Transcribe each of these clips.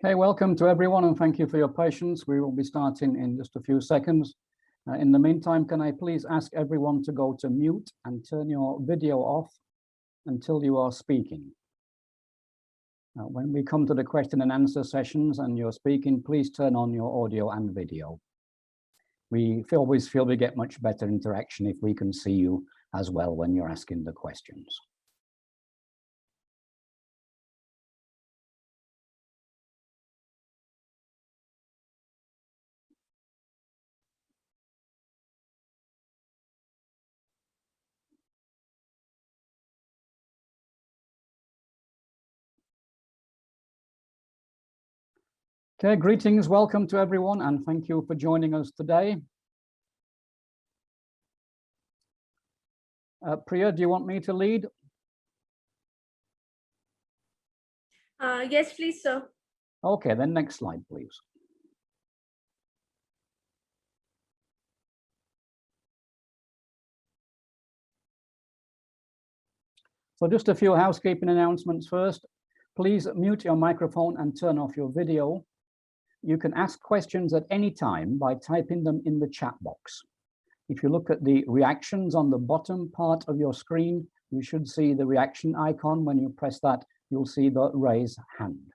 Okay, welcome to everyone and thank you for your patience. We will be starting in just a few seconds. In the meantime, can I please ask everyone to go to mute and turn your video off until you are speaking. When we come to the question and answer sessions and you're speaking, please turn on your audio and video. We always feel we get much better interaction if we can see you as well when you're asking the questions. Okay, greetings, welcome to everyone, and thank you for joining us today. Priya, do you want me to lead? Yes, please, sir. Okay, then next slide, please. So just a few housekeeping announcements first. Please mute your microphone and turn off your video. You can ask questions at any time by typing them in the chat box. If you look at the reactions on the bottom part of your screen, you should see the reaction icon. When you press that, you'll see the raise hand.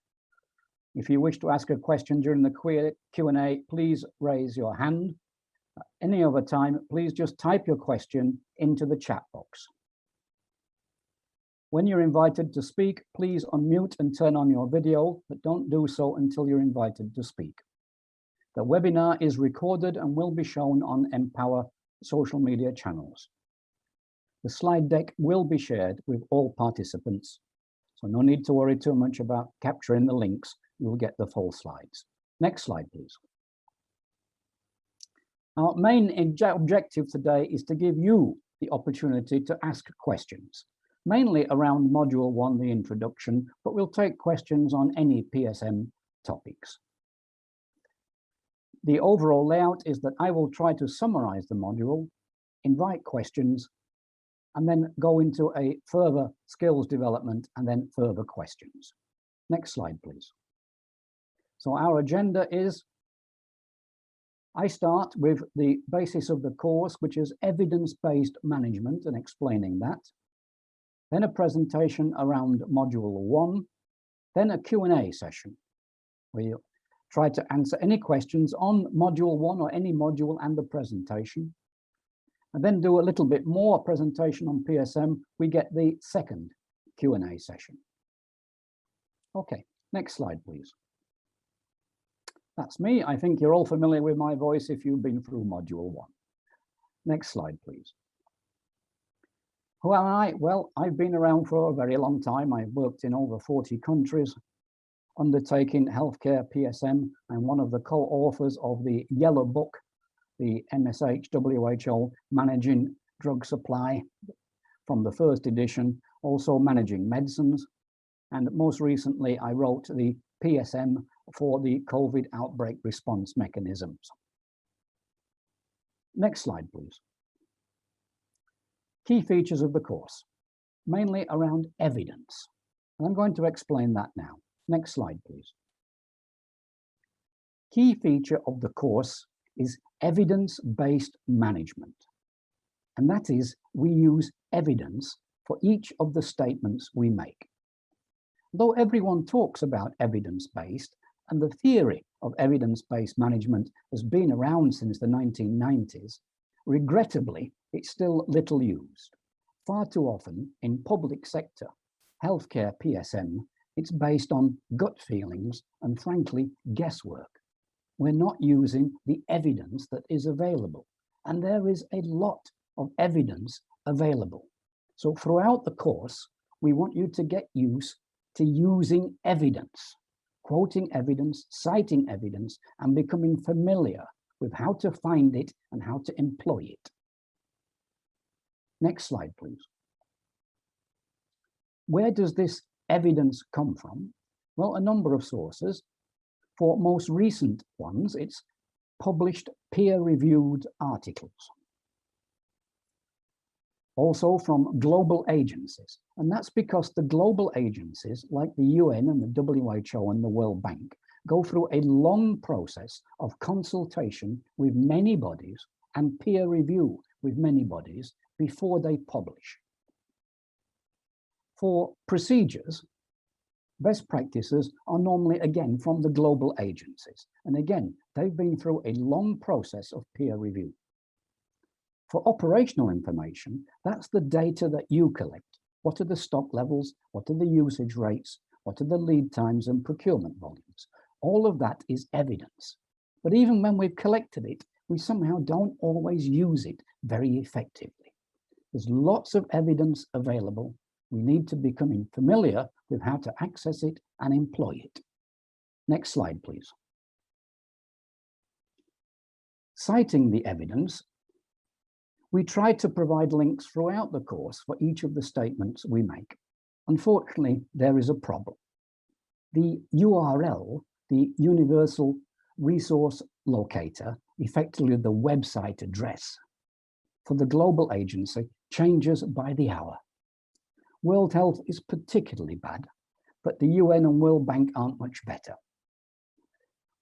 If you wish to ask a question during the Q&A, please raise your hand. Any other time, please just type your question into the chat box. When you're invited to speak, please unmute and turn on your video, but don't do so until you're invited to speak. The webinar is recorded and will be shown on Empower social media channels. The slide deck will be shared with all participants, so no need to worry too much about capturing the links. You'll get the full slides. Next slide, please. Our main objective today is to give you the opportunity to ask questions, mainly around Module 1, the introduction, but we'll take questions on any PSM topics. The overall layout is that I will try to summarize the module, invite questions, and then go into a further skills development and then further questions. Next slide, please. So our agenda is, I start with the basis of the course, which is evidence-based management and explaining that. Then a presentation around Module 1, then a Q&A session where you try to answer any questions on Module 1 or any module and the presentation. And then do a little bit more presentation on PSM. We get the second Q&A session. Okay, next slide, please. That's me. I think you're all familiar with my voice if you've been through Module 1. Next slide, please. Who am I? Well, I've been around for a very long time. I've worked in over 40 countries, undertaking healthcare PSM. I'm one of the co-authors of the Yellow Book, the MSH WHO Managing Drug Supply from the first edition, also managing medicines. And most recently, I wrote the PSM for the COVID outbreak response mechanisms. Next slide, please. Key features of the course, mainly around evidence. And I'm going to explain that now. Next slide, please. Key feature of the course is evidence-based management. And that is, we use evidence for each of the statements we make. Though everyone talks about evidence-based, and the theory of evidence-based management has been around since the 1990s, regrettably, it's still little used. Far too often in public sector healthcare PSM, it's based on gut feelings and frankly, guesswork. We're not using the evidence that is available. And there is a lot of evidence available. So throughout the course, we want you to get used to using evidence, quoting evidence, citing evidence, and becoming familiar with how to find it and how to employ it. Next slide, please. Where does this evidence come from? Well, a number of sources. For most recent ones, it's published peer-reviewed articles. Also from global agencies. And that's because the global agencies, like the UN and the WHO and the World Bank, go through a long process of consultation with many bodies and peer review with many bodies before they publish. For procedures, best practices are normally, again, from the global agencies. And again, they've been through a long process of peer review. For operational information, that's the data that you collect. What are the stock levels? What are the usage rates? What are the lead times and procurement volumes? All of that is evidence. But even when we've collected it, we somehow don't always use it very effectively. There's lots of evidence available. We need to become familiar with how to access it and employ it. Next slide, please. Citing the evidence, we try to provide links throughout the course for each of the statements we make. Unfortunately, there is a problem. The URL, the Universal Resource Locator, effectively the website address for the global agency, changes by the hour. World Health is particularly bad, but the UN and World Bank aren't much better.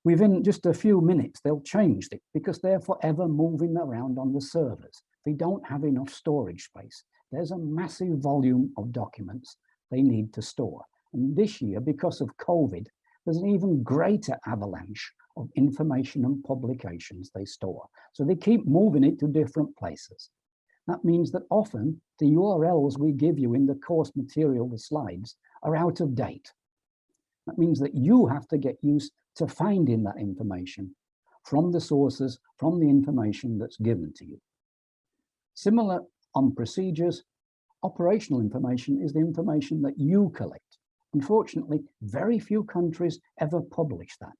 Within just a few minutes, they'll change it because they're forever moving around on the servers. They don't have enough storage space. There's a massive volume of documents they need to store. And this year, because of COVID, there's an even greater avalanche of information and publications they store. So they keep moving it to different places. That means that often the URLs we give you in the course material, the slides, are out of date. That means that you have to get used to finding that information from the sources, from the information that's given to you. Similar on procedures, operational information is the information that you collect. Unfortunately, very few countries ever publish that,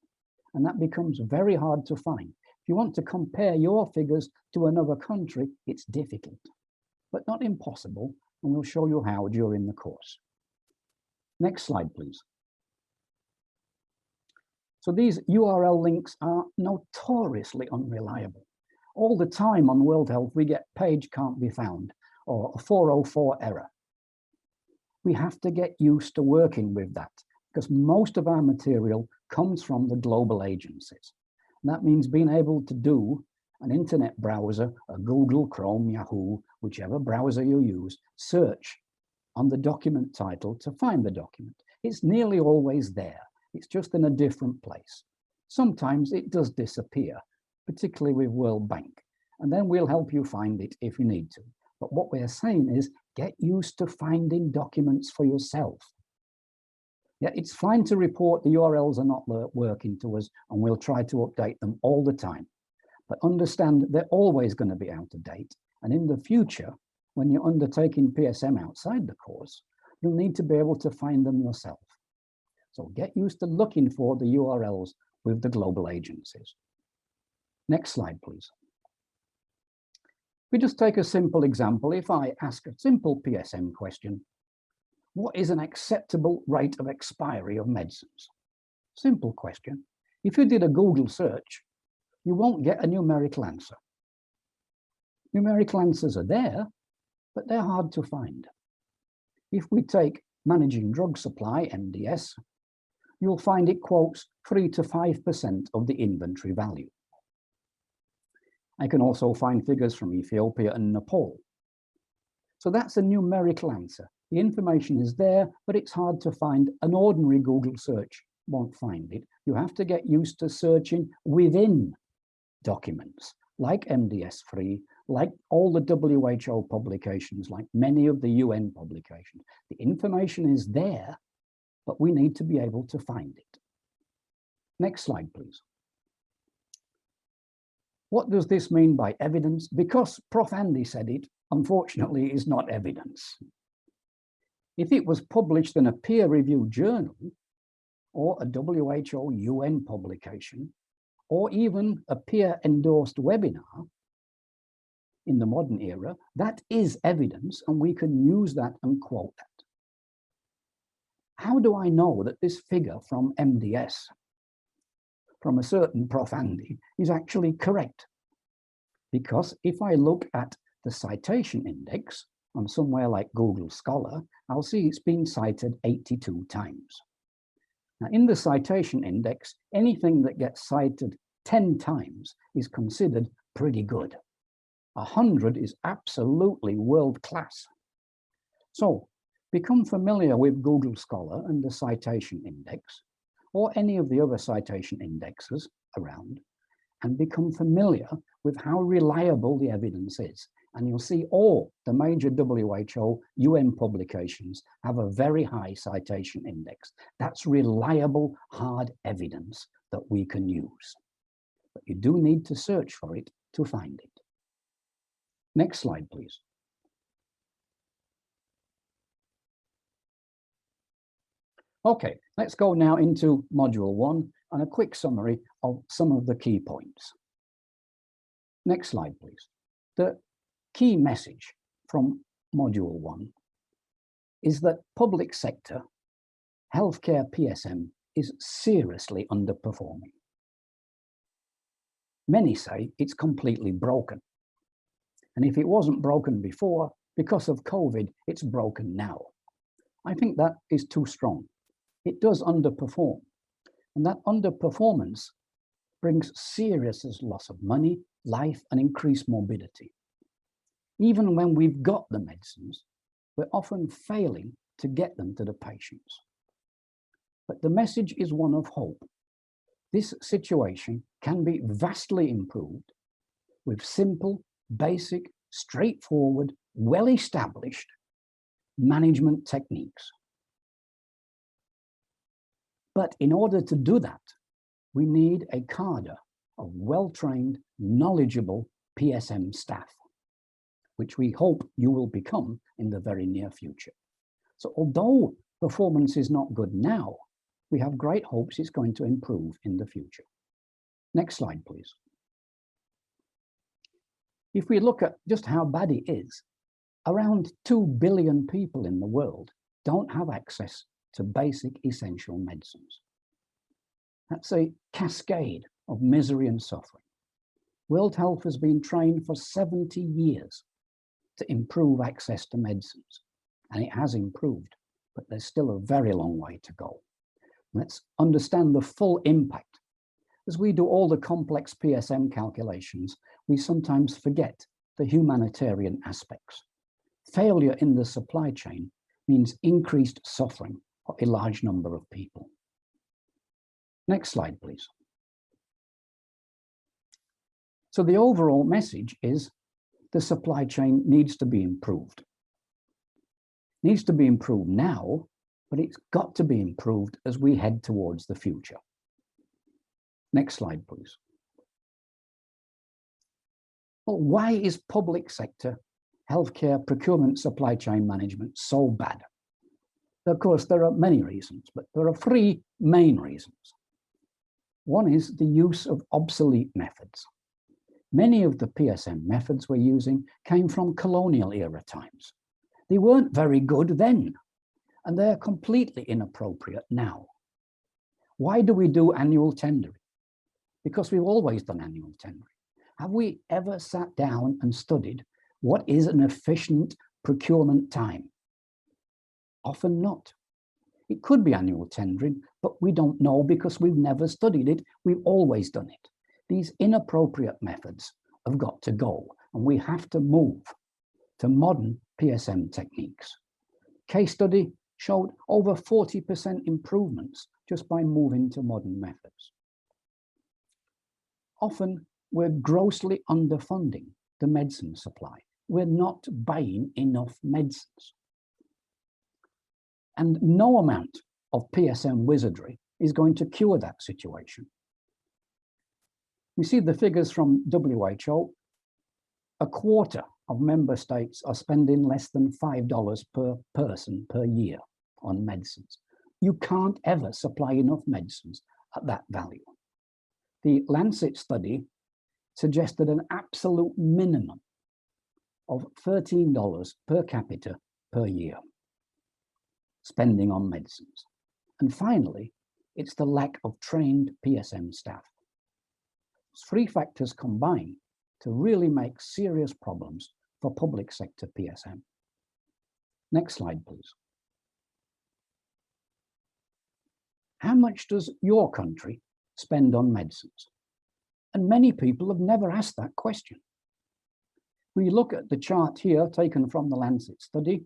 and that becomes very hard to find. If you want to compare your figures to another country, it's difficult, but not impossible, and we'll show you how during the course. Next slide, please. So these URL links are notoriously unreliable. All the time on World Health, we get page can't be found or a 404 error. We have to get used to working with that because most of our material comes from the global agencies. And that means being able to do an internet browser, a Google, Chrome, Yahoo, whichever browser you use, search on the document title to find the document. It's nearly always there. It's just in a different place. Sometimes it does disappear, particularly with World Bank, and then we'll help you find it if you need to. But what we're saying is get used to finding documents for yourself. Yeah, it's fine to report the URLs are not working to us, and we'll try to update them all the time. But understand they're always going to be out of date. And in the future, when you're undertaking PSM outside the course, you'll need to be able to find them yourself. So get used to looking for the URLs with the global agencies. Next slide, please. We just take a simple example. If I ask a simple PSM question, what is an acceptable rate of expiry of medicines? Simple question. If you did a Google search, you won't get a numerical answer. Numerical answers are there, but they're hard to find. If we take managing drug supply, MDS, you'll find it quotes 3 to 5% of the inventory value. I can also find figures from Ethiopia and Nepal. So that's a numerical answer. The information is there, but it's hard to find. An ordinary Google search won't find it. You have to get used to searching within documents, like MDS-3, like all the WHO publications, like many of the UN publications. The information is there, but we need to be able to find it. Next slide, please. What does this mean by evidence? Because Prof. Andy said it, unfortunately, is not evidence. If it was published in a peer-reviewed journal, or a WHO UN publication, or even a peer-endorsed webinar in the modern era, that is evidence, and we can use that and quote that. How do I know that this figure from MDS, from a certain Prof. Andy, is actually correct? Because if I look at the citation index on somewhere like Google Scholar, I'll see it's been cited 82 times. Now, in the citation index, anything that gets cited 10 times is considered pretty good. 100 is absolutely world class. So become familiar with Google Scholar and the citation index, or any of the other citation indexes around, and become familiar with how reliable the evidence is. And you'll see all the major WHO, UN publications have a very high citation index. That's reliable, hard evidence that we can use. But you do need to search for it to find it. Next slide, please. Okay, let's go now into Module 1 and a quick summary of some of the key points. Next slide, please. The key message from Module 1 is that public sector healthcare PSM is seriously underperforming. Many say it's completely broken. And if it wasn't broken before, because of COVID, it's broken now. I think that is too strong. It does underperform. And that underperformance brings serious loss of money, life, and increased morbidity. Even when we've got the medicines, we're often failing to get them to the patients. But the message is one of hope. This situation can be vastly improved with simple, basic, straightforward, well-established management techniques. But in order to do that, we need a cadre of well-trained, knowledgeable PSM staff, which we hope you will become in the very near future. So although performance is not good now, we have great hopes it's going to improve in the future. Next slide, please. If we look at just how bad it is, around 2 billion people in the world don't have access to basic essential medicines. That's a cascade of misery and suffering. World Health has been trained for 70 years to improve access to medicines, and it has improved, but there's still a very long way to go. Let's understand the full impact. As we do all the complex PSM calculations, we sometimes forget the humanitarian aspects. Failure in the supply chain means increased suffering for a large number of people. Next slide, please. So the overall message is the supply chain needs to be improved. It needs to be improved now, but it's got to be improved as we head towards the future. Next slide, please. Well, why is public sector healthcare procurement supply chain management so bad? Of course, there are many reasons, but there are 3 main reasons. One is the use of obsolete methods. Many of the PSM methods we're using came from colonial era times. They weren't very good then, and they're completely inappropriate now. Why do we do annual tendering? Because we've always done annual tendering. Have we ever sat down and studied what is an efficient procurement time? Often not. It could be annual tendering, but we don't know because we've never studied it. We've always done it. These inappropriate methods have got to go, and we have to move to modern PSM techniques. Case study showed over 40% improvements just by moving to modern methods. Often we're grossly underfunding the medicine supply. We're not buying enough medicines. And no amount of PSM wizardry is going to cure that situation. We see the figures from WHO. A quarter of member states are spending less than $5 per person per year on medicines. You can't ever supply enough medicines at that value. The Lancet study suggested an absolute minimum of $13 per capita per year spending on medicines. And finally, it's the lack of trained PSM staff. 3 factors combine to really make serious problems for public sector PSM. Next slide, please. how much does your country spend on medicines? And many people have never asked that question. We look at the chart here taken from the Lancet study,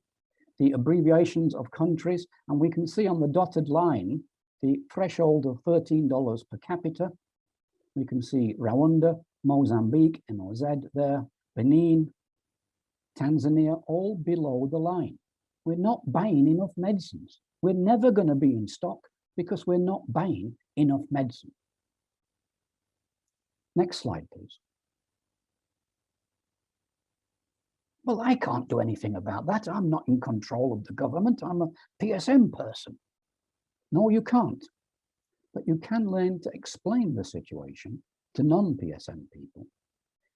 the abbreviations of countries, and we can see on the dotted line the threshold of $13 per capita. We can see Rwanda, Mozambique, MOZ there, Benin, Tanzania, all below the line. We're not buying enough medicines. We're never going to be in stock because we're not buying enough medicine. Next slide, please. Well, I can't do anything about that. I'm not in control of the government. I'm a PSM person. No, you can't. But you can learn to explain the situation to non-PSM people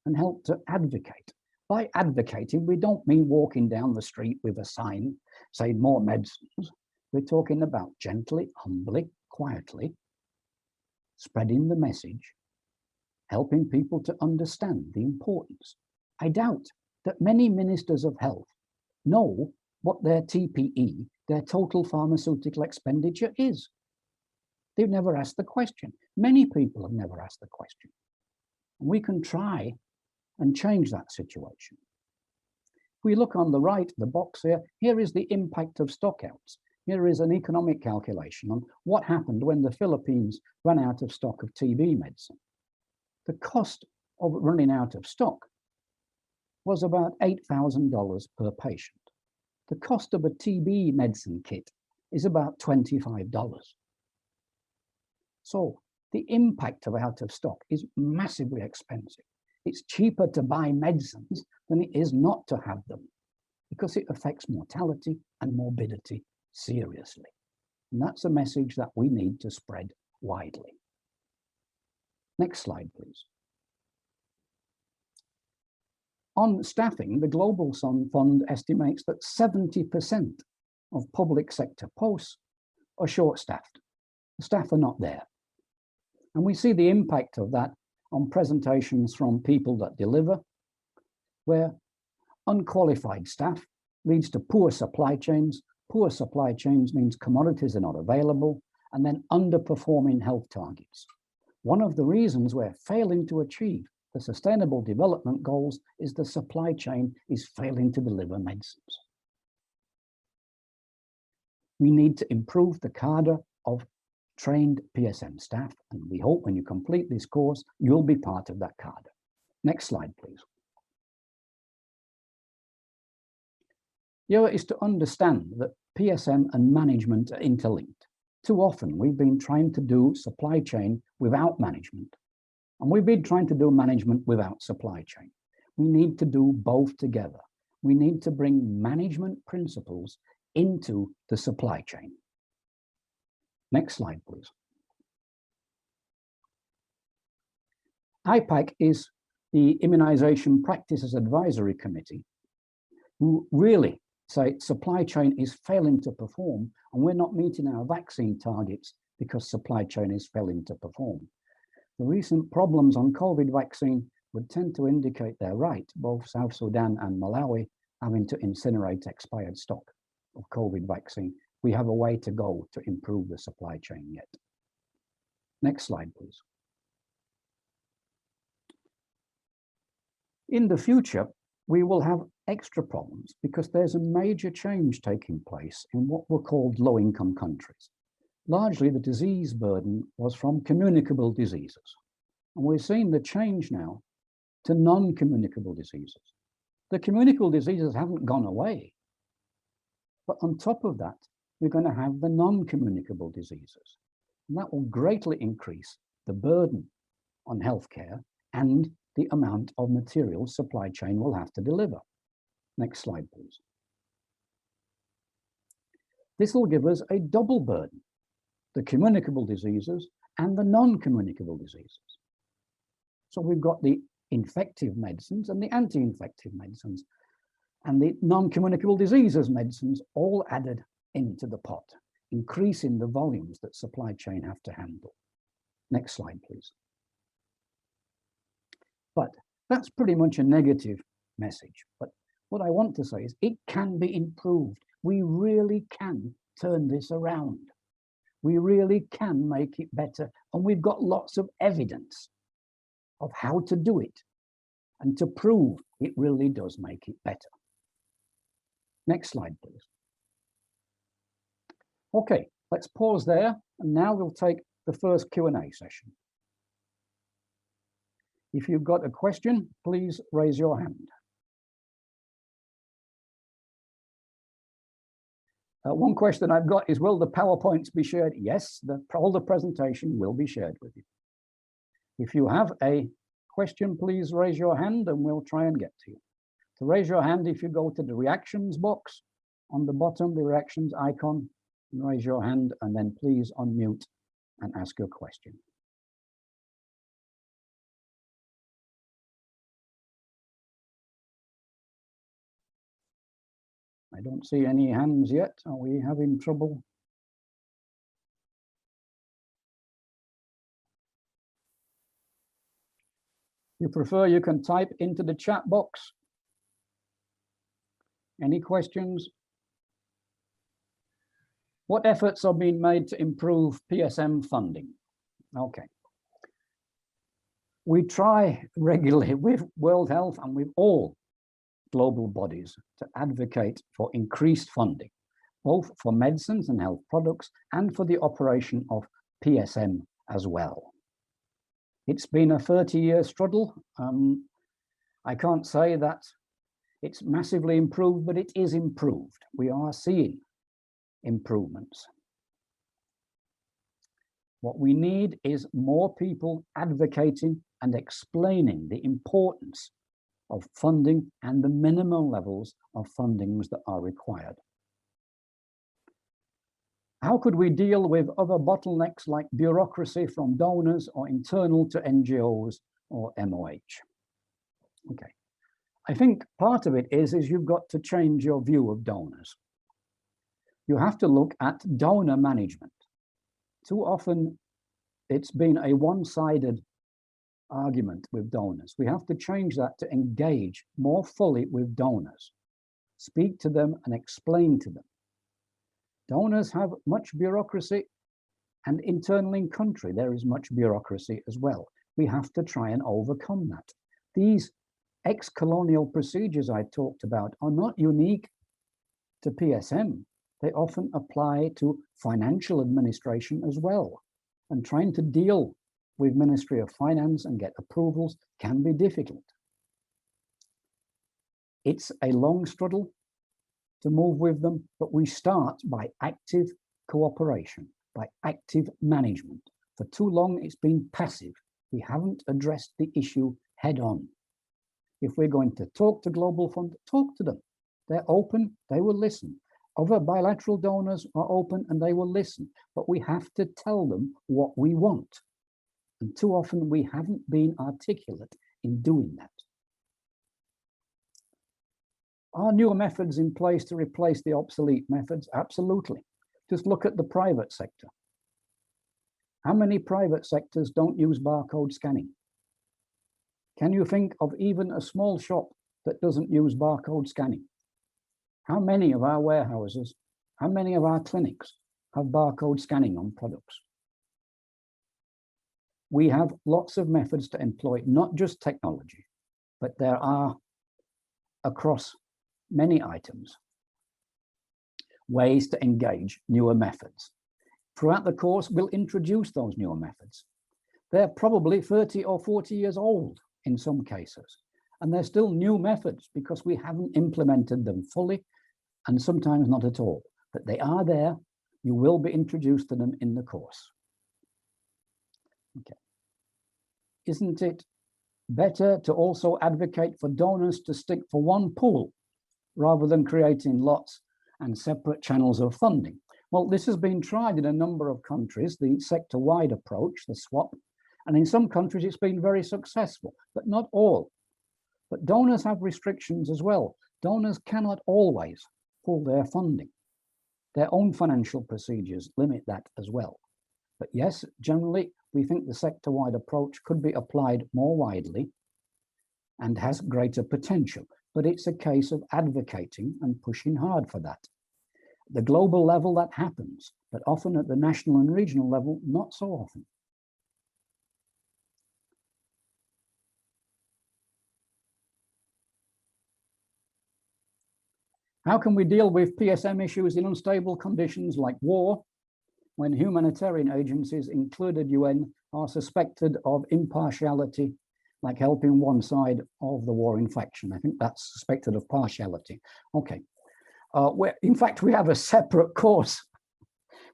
and help to advocate. By advocating, we don't mean walking down the street with a sign saying more medicines. We're talking about gently, humbly, quietly spreading the message, helping people to understand the importance. I doubt that many ministers of health know what their TPE, their total pharmaceutical expenditure, is. They've never asked the question. Many people have never asked the question. And we can try and change that situation. If we look on the right, the box here is the impact of stockouts. Here is an economic calculation on what happened when the Philippines ran out of stock of TB medicine. The cost of running out of stock was about $8,000 per patient. The cost of a TB medicine kit is about $25. So the impact of out of stock is massively expensive. It's cheaper to buy medicines than it is not to have them because it affects mortality and morbidity seriously. And that's a message that we need to spread widely. Next slide, please. On staffing, the Global Fund estimates that 70% of public sector posts are short-staffed. The staff are not there. And we see the impact of that on presentations from people that deliver, where unqualified staff leads to poor supply chains. Poor supply chains means commodities are not available, and then underperforming health targets. One of the reasons we're failing to achieve the Sustainable Development Goals is the supply chain is failing to deliver medicines. We need to improve the cadre of trained PSM staff, and we hope when you complete this course, you'll be part of that cadre. Next slide, please. Here is to understand that PSM and management are interlinked. Too often, we've been trying to do supply chain without management. And we've been trying to do management without supply chain. We need to do both together. We need to bring management principles into the supply chain. Next slide, please. IPAC is the Immunization Practices Advisory Committee, who really say supply chain is failing to perform, and we're not meeting our vaccine targets because supply chain is failing to perform. The recent problems on COVID vaccine would tend to indicate they're right, both South Sudan and Malawi having to incinerate expired stock of COVID vaccine. We have a way to go to improve the supply chain yet. Next slide, please. In the future, we will have extra problems because there's a major change taking place in what were called low-income countries. Largely, the disease burden was from communicable diseases. And we're seeing the change now to non-communicable diseases. The communicable diseases haven't gone away. But on top of that, we're going to have the non-communicable diseases. And that will greatly increase the burden on healthcare and the amount of material supply chain will have to deliver. Next slide, please. This will give us a double burden, the communicable diseases and the non-communicable diseases. So we've got the infective medicines and the anti-infective medicines and the non-communicable diseases medicines all added into the pot, increasing the volumes that supply chain have to handle. Next slide, please. But that's pretty much a negative message. But what I want to say is it can be improved. We really can turn this around. We really can make it better, and we've got lots of evidence of how to do it and to prove it really does make it better. Next slide, please. Okay, let's pause there, and now we'll take the first Q&A session. If you've got a question, please raise your hand. One question I've got is, will the PowerPoints be shared? Yes, all the presentation will be shared with you. If you have a question, please raise your hand and we'll try and get to you. To raise your hand, if you go to the reactions box on the bottom, the reactions icon, raise your hand and then please unmute and ask your question. I don't see any hands yet. Are we having trouble? You prefer, you can type into the chat box. Any questions? What efforts are being made to improve PSM funding? Okay. We try regularly with World Health and with all global bodies to advocate for increased funding, both for medicines and health products and for the operation of PSM as well. It's been a 30-year struggle. I can't say that it's massively improved, but it is improved. We are seeing improvements. What we need is more people advocating and explaining the importance of funding and the minimum levels of fundings that are required. How could we deal with other bottlenecks like bureaucracy from donors or internal to NGOs or MOH? Okay, I think part of it is you've got to change your view of donors. You have to look at donor management. Too often it's been a one-sided argument with donors. We have to change that to engage more fully with donors, speak to them and explain to them. Donors have much bureaucracy, and internally in country there is much bureaucracy as well. We have to try and overcome that. These ex-colonial procedures I talked about are not unique to PSM. They often apply to financial administration as well, and trying to deal with Ministry of Finance and get approvals can be difficult. It's a long struggle to move with them, but we start by active cooperation, by active management. For too long, it's been passive. We haven't addressed the issue head on. If we're going to talk to Global Fund, talk to them. They're open, they will listen. Other bilateral donors are open and they will listen, but we have to tell them what we want. And too often we haven't been articulate in doing that. Are newer methods in place to replace the obsolete methods? Absolutely. Just look at the private sector. How many private sectors don't use barcode scanning? Can you think of even a small shop that doesn't use barcode scanning? How many of our warehouses, how many of our clinics have barcode scanning on products? We have lots of methods to employ, not just technology, but there are across many items ways to engage newer methods. Throughout the course, we'll introduce those newer methods. They're probably 30 or 40 years old in some cases, and they're still new methods because we haven't implemented them fully and sometimes not at all, but they are there. You will be introduced to them in the course. Okay. Isn't it better to also advocate for donors to stick for one pool rather than creating lots and separate channels of funding? Well, this has been tried in a number of countries, the sector-wide approach, the swap, and in some countries it's been very successful, but not all. But donors have restrictions as well. Donors cannot always pull their funding. Their own financial procedures limit that as well. But yes, generally, we think the sector-wide approach could be applied more widely and has greater potential, but it's a case of advocating and pushing hard for that. The global level that happens, but often at the national and regional level, not so often. How can we deal with PSM issues in unstable conditions like war, when humanitarian agencies, included UN, are suspected of impartiality, like helping one side of the warring faction? I think that's suspected of partiality. Okay. In fact, we have a separate course,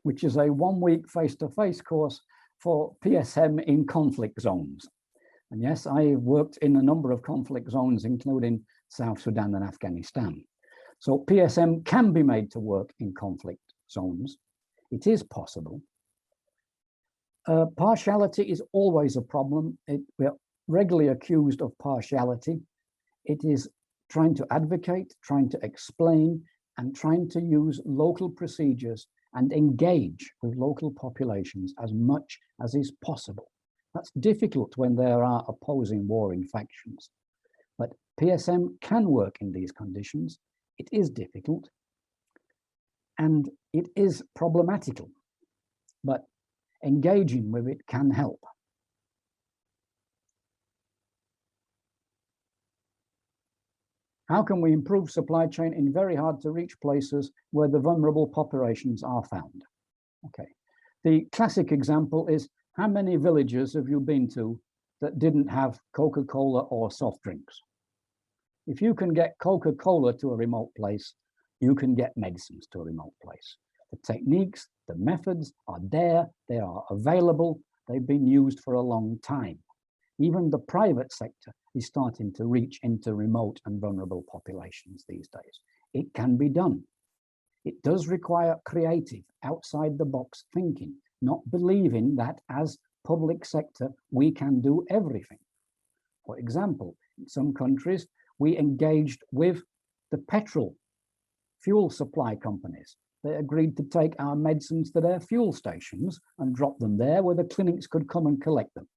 which is a 1-week face-to-face course for PSM in conflict zones. And yes, I worked in a number of conflict zones, including South Sudan and Afghanistan. So PSM can be made to work in conflict zones. It is possible. Partiality is always a problem. We're regularly accused of partiality. It is trying to advocate, trying to explain, and trying to use local procedures and engage with local populations as much as is possible. That's difficult when there are opposing warring factions. But PSM can work in these conditions. It is difficult and it is problematical, but engaging with it can help. How can we improve supply chain in very hard to reach places where the vulnerable populations are found? Okay, the classic example is, how many villages have you been to that didn't have Coca-Cola or soft drinks? If you can get Coca-Cola to a remote place, you can get medicines to a remote place. The techniques, the methods are there, they are available, they've been used for a long time. Even the private sector is starting to reach into remote and vulnerable populations these days. It can be done. It does require creative, outside the box thinking, not believing that as public sector, we can do everything. For example, in some countries, we engaged with the petrol fuel supply companies. They agreed to take our medicines to their fuel stations and drop them there where the clinics could come and collect them.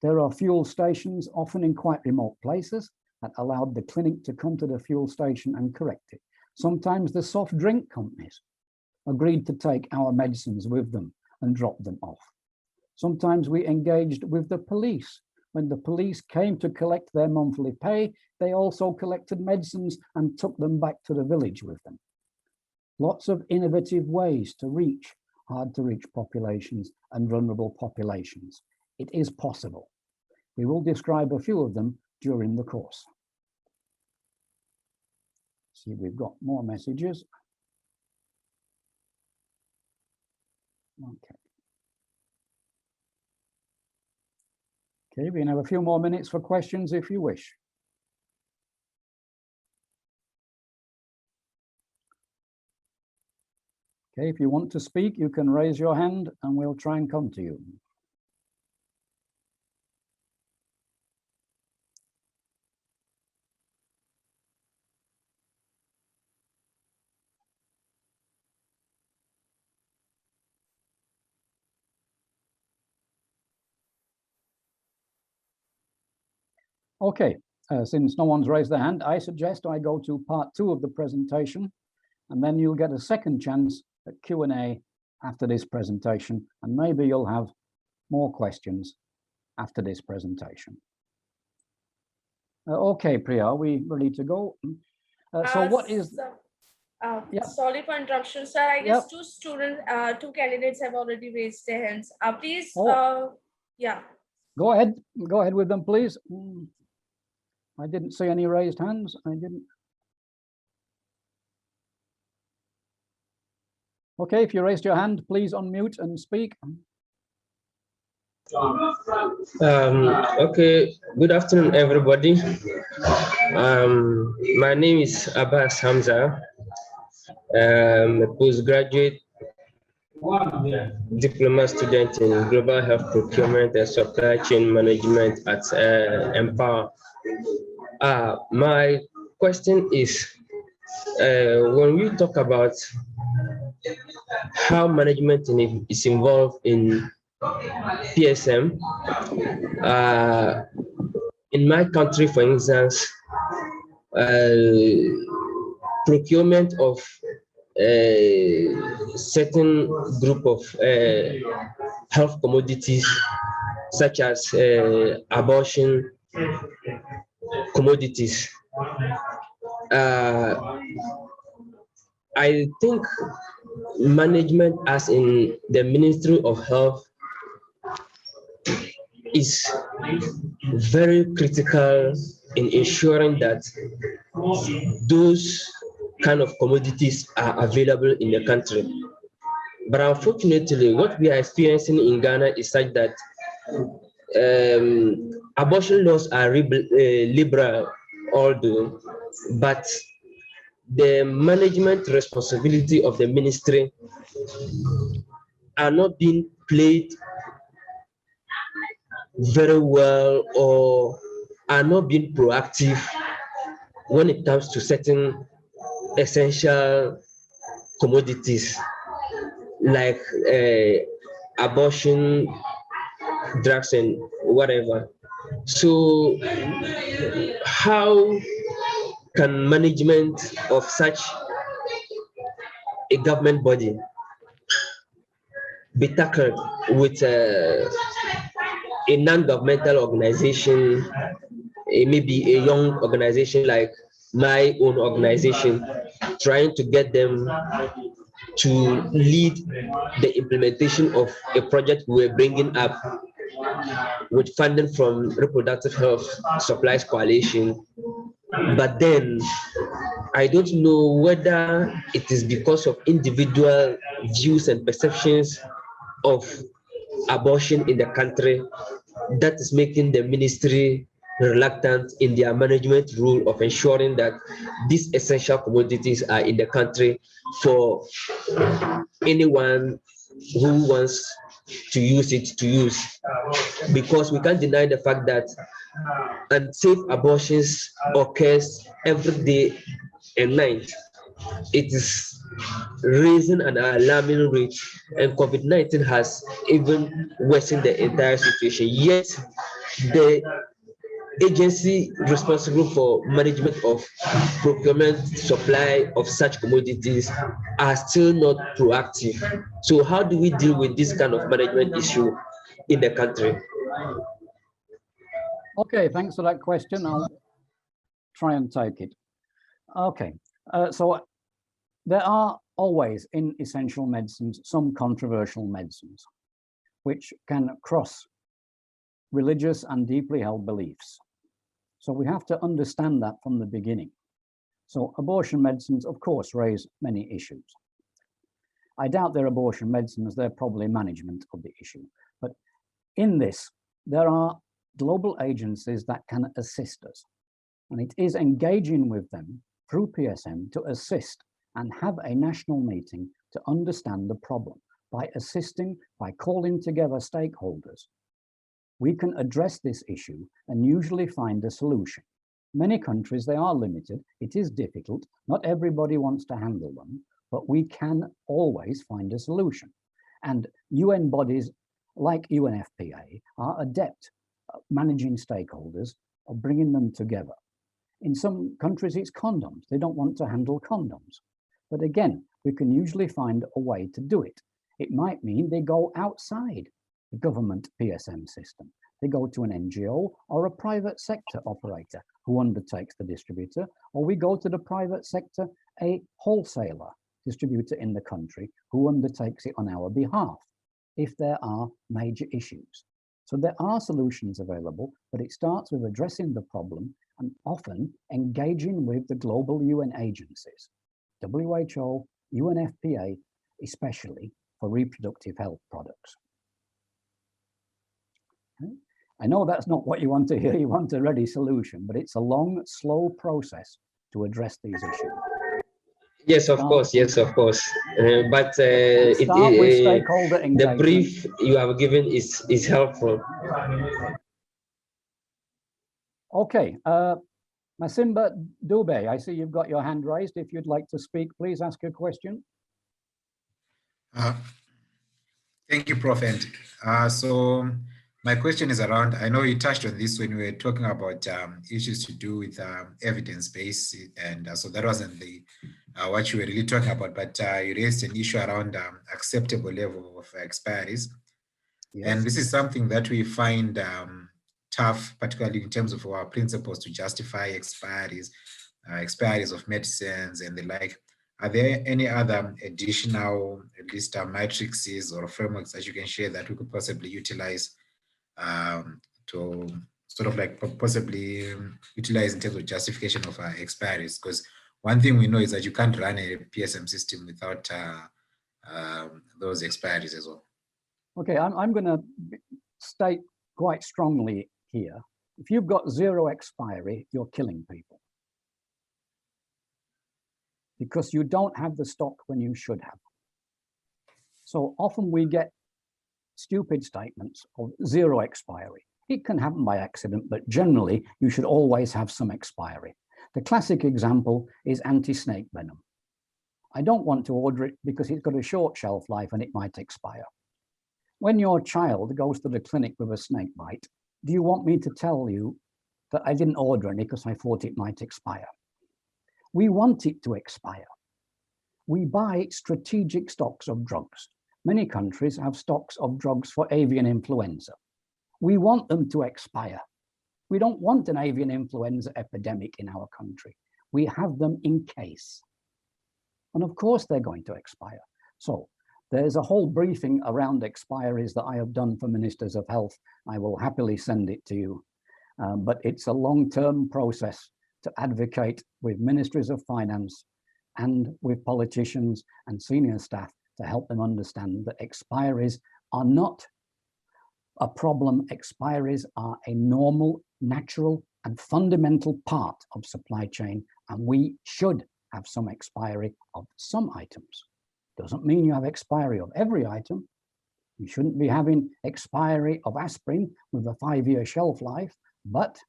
There are fuel stations, often in quite remote places, that allowed the clinic to come to the fuel station and correct it. Sometimes the soft drink companies agreed to take our medicines with them and drop them off. Sometimes we engaged with the police. When the police came to collect their monthly pay, they also collected medicines and took them back to the village with them. Lots of innovative ways to reach hard to reach populations and vulnerable populations. It is possible. We will describe a few of them during the course. See, we've got more messages. Okay. Okay, we can have a few more minutes for questions if you wish. Okay, if you want to speak, you can raise your hand and we'll try and come to you. Okay, since no one's raised their hand, I suggest I go to part 2 of the presentation, and then you'll get a second chance at Q&A after this presentation, and maybe you'll have more questions after this presentation. Okay, Priya, are we ready to go? So what is... Sorry for interruption, sir. I guess two candidates have already raised their hands. Please, yeah. Go ahead with them, please. I didn't see any raised hands. I didn't. Okay, if you raised your hand, please unmute and speak. Okay, good afternoon, everybody. My name is Abbas Hamza. I'm a postgraduate diploma student in global health procurement and supply chain management at Empower. My question is, when we talk about how management is involved in PSM, in my country, for instance, procurement of a certain group of health commodities, such as abortion commodities. I think management, as in the Ministry of Health, is very critical in ensuring that those kind of commodities are available in the country. But unfortunately, what we are experiencing in Ghana is such that abortion laws are liberal, although, but the management responsibility of the ministry are not being played very well, or are not being proactive when it comes to certain essential commodities like abortion, drugs, and whatever. So how can management of such a government body be tackled with a non-governmental organization, maybe a young organization like my own organization, trying to get them to lead the implementation of a project we're bringing up with funding from Reproductive Health Supplies Coalition. But then I don't know whether it is because of individual views and perceptions of abortion in the country that is making the ministry reluctant in their management role of ensuring that these essential commodities are in the country for anyone who wants to use it to use. Because we can't deny the fact that unsafe abortions occurs every day and night. It is raising an alarming rate, and COVID-19 has even worsened the entire situation. Yet, the agency responsible for management of procurement, supply of such commodities are still not proactive. So how do we deal with this kind of management issue in the country? Okay, thanks for that question. I'll try and take it. Okay, so there are always in essential medicines some controversial medicines which can cross religious and deeply held beliefs. So we have to understand that from the beginning. So abortion medicines, of course, raise many issues. I doubt they're abortion medicines, they're probably management of the issue. But in this, there are global agencies that can assist us. And it is engaging with them through PSM to assist and have a national meeting to understand the problem. By assisting, by calling together stakeholders, we can address this issue and usually find a solution. Many countries, they are limited. It is difficult. Not everybody wants to handle them, but we can always find a solution. And UN bodies like UNFPA are adept at managing stakeholders, or bringing them together. In some countries, it's condoms. They don't want to handle condoms. But again, we can usually find a way to do it. It might mean they go outside the government PSM system. They go to an NGO or a private sector operator who undertakes the distributor, or we go to the private sector, a wholesaler distributor in the country who undertakes it on our behalf if there are major issues. So there are solutions available, but it starts with addressing the problem and often engaging with the global UN agencies, WHO, UNFPA, especially for reproductive health products. Okay. I know that's not what you want to hear. You want a ready solution, but it's a long, slow process to address these issues. Yes, of course. Yes, of course. But the brief you have given is helpful. Okay. Masimba Dube, I see you've got your hand raised. If you'd like to speak, please ask a question. Thank you, Prof. So my question is around, I know you touched on this when we were talking about issues to do with evidence-based, and so that was in the what you were really talking about, but you raised an issue around acceptable level of expiries. Yes. And this is something that we find tough, particularly in terms of our principles to justify expiries, expiries of medicines and the like. Are there any other additional, at least matrices or frameworks that you can share that we could possibly utilize to sort of like possibly utilize in terms of justification of expiries? Because one thing we know is that you can't run a PSM system without those expiries as well. Okay, I'm going to state quite strongly here. If you've got zero expiry, you're killing people, because you don't have the stock when you should have. So often we get stupid statements of zero expiry. It can happen by accident, but generally you should always have some expiry. The classic example is anti-snake venom. I don't want to order it because it's got a short shelf life and it might expire. When your child goes to the clinic with a snake bite, do you want me to tell you that I didn't order any because I thought it might expire? We want it to expire. We buy strategic stocks of drugs. Many countries have stocks of drugs for avian influenza. We want them to expire. We don't want an avian influenza epidemic in our country. We have them in case. And of course they're going to expire. So there's a whole briefing around expiries that I have done for ministers of health. I will happily send it to you. But it's a long-term process to advocate with ministries of finance and with politicians and senior staff to help them understand that expiries are not a problem. Expiries are a normal, natural, and fundamental part of supply chain, and we should have some expiry of some items. Doesn't mean you have expiry of every item. You shouldn't be having expiry of aspirin with a 5-year shelf life, but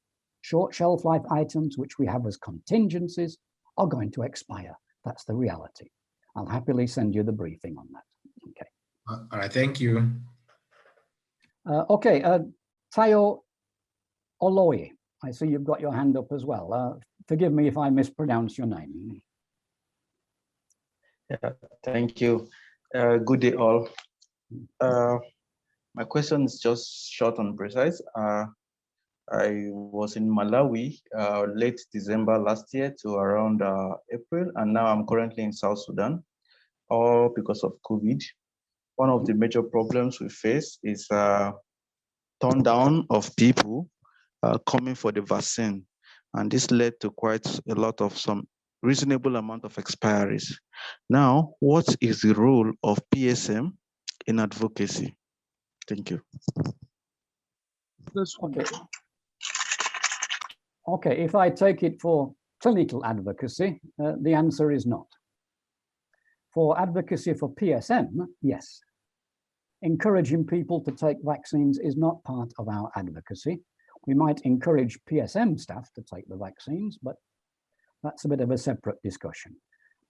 short shelf life items, which we have as contingencies, are going to expire. That's the reality. I'll happily send you the briefing on that. Okay. All right, thank you. Okay, Tayo Oloye, I see you've got your hand up as well. Forgive me if I mispronounce your name. Yeah, thank you. Good day, all. My question is just short and precise. I was in Malawi late December last year to around April, and now I'm currently in South Sudan, all because of COVID. One of the major problems we face is turn down of people coming for the vaccine, and this led to quite a lot of some reasonable amount of expiries. Now, what is the role of PSM in advocacy? Thank you. Okay. Okay, if I take it for clinical advocacy, the answer is not. For advocacy for PSM, yes. Encouraging people to take vaccines is not part of our advocacy. We might encourage PSM staff to take the vaccines, but that's a bit of a separate discussion.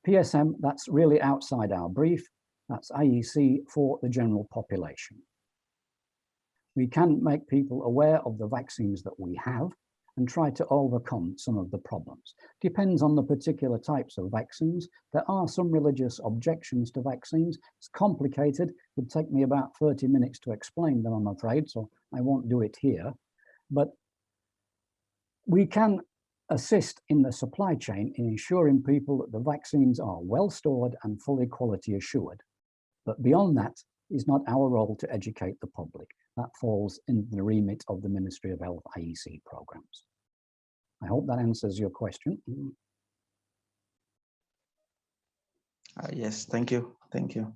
PSM, that's really outside our brief. That's IEC for the general population. We can make people aware of the vaccines that we have and try to overcome some of the problems. Depends on the particular types of vaccines. There are some religious objections to vaccines. It's complicated. It would take me about 30 minutes to explain them, I'm afraid, so I won't do it here. But we can assist in the supply chain in ensuring people that the vaccines are well stored and fully quality assured. But beyond that is not our role to educate the public. That falls in the remit of the Ministry of Health IEC programs. I hope that answers your question. Yes, thank you. Thank you.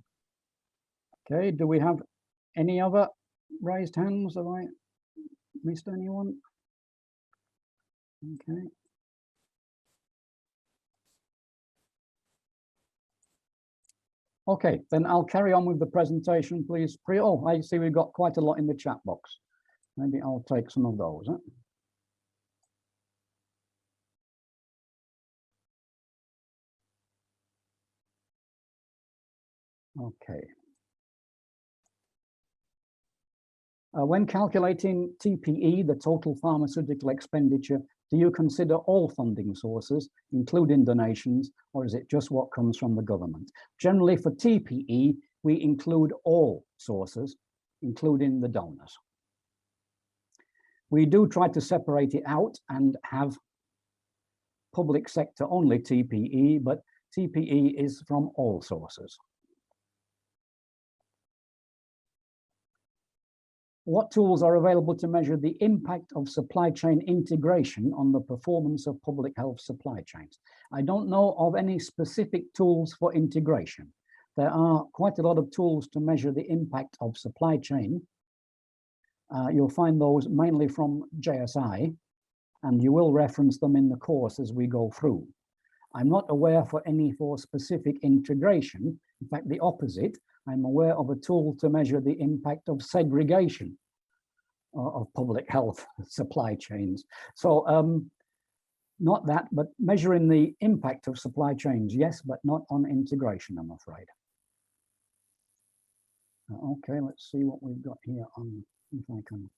Okay, do we have any other raised hands? Have I missed anyone? Okay. Okay, then I'll carry on with the presentation, please. Oh, I see we've got quite a lot in the chat box. Maybe I'll take some of those. Huh? Okay. When calculating TPE, the total pharmaceutical expenditure Do you consider all funding sources, including donations, or is it just what comes from the government? Generally for TPE, we include all sources, including the donors. We do try to separate it out and have public sector only TPE, but TPE is from all sources. What tools are available to measure the impact of supply chain integration on the performance of public health supply chains? I don't know of any specific tools for integration. There are quite a lot of tools to measure the impact of supply chain. You'll find those mainly from JSI, and you will reference them in the course as we go through. I'm not aware for any for specific integration. In fact, the opposite. I'm aware of a tool to measure the impact of segregation of public health supply chains. So not that, but measuring the impact of supply chains, yes, but not on integration, I'm afraid. Okay, let's see what we've got here on, if I can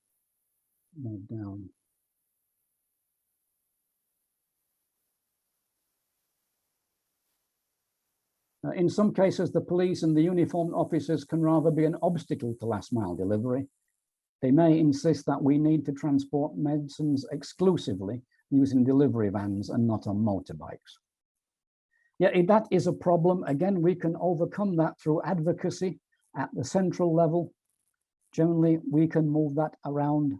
move down. In some cases, the police and the uniformed officers can rather be an obstacle to last mile delivery. They may insist that we need to transport medicines exclusively using delivery vans and not on motorbikes. Yeah, if that is a problem, again, we can overcome that through advocacy at the central level. Generally, we can move that around.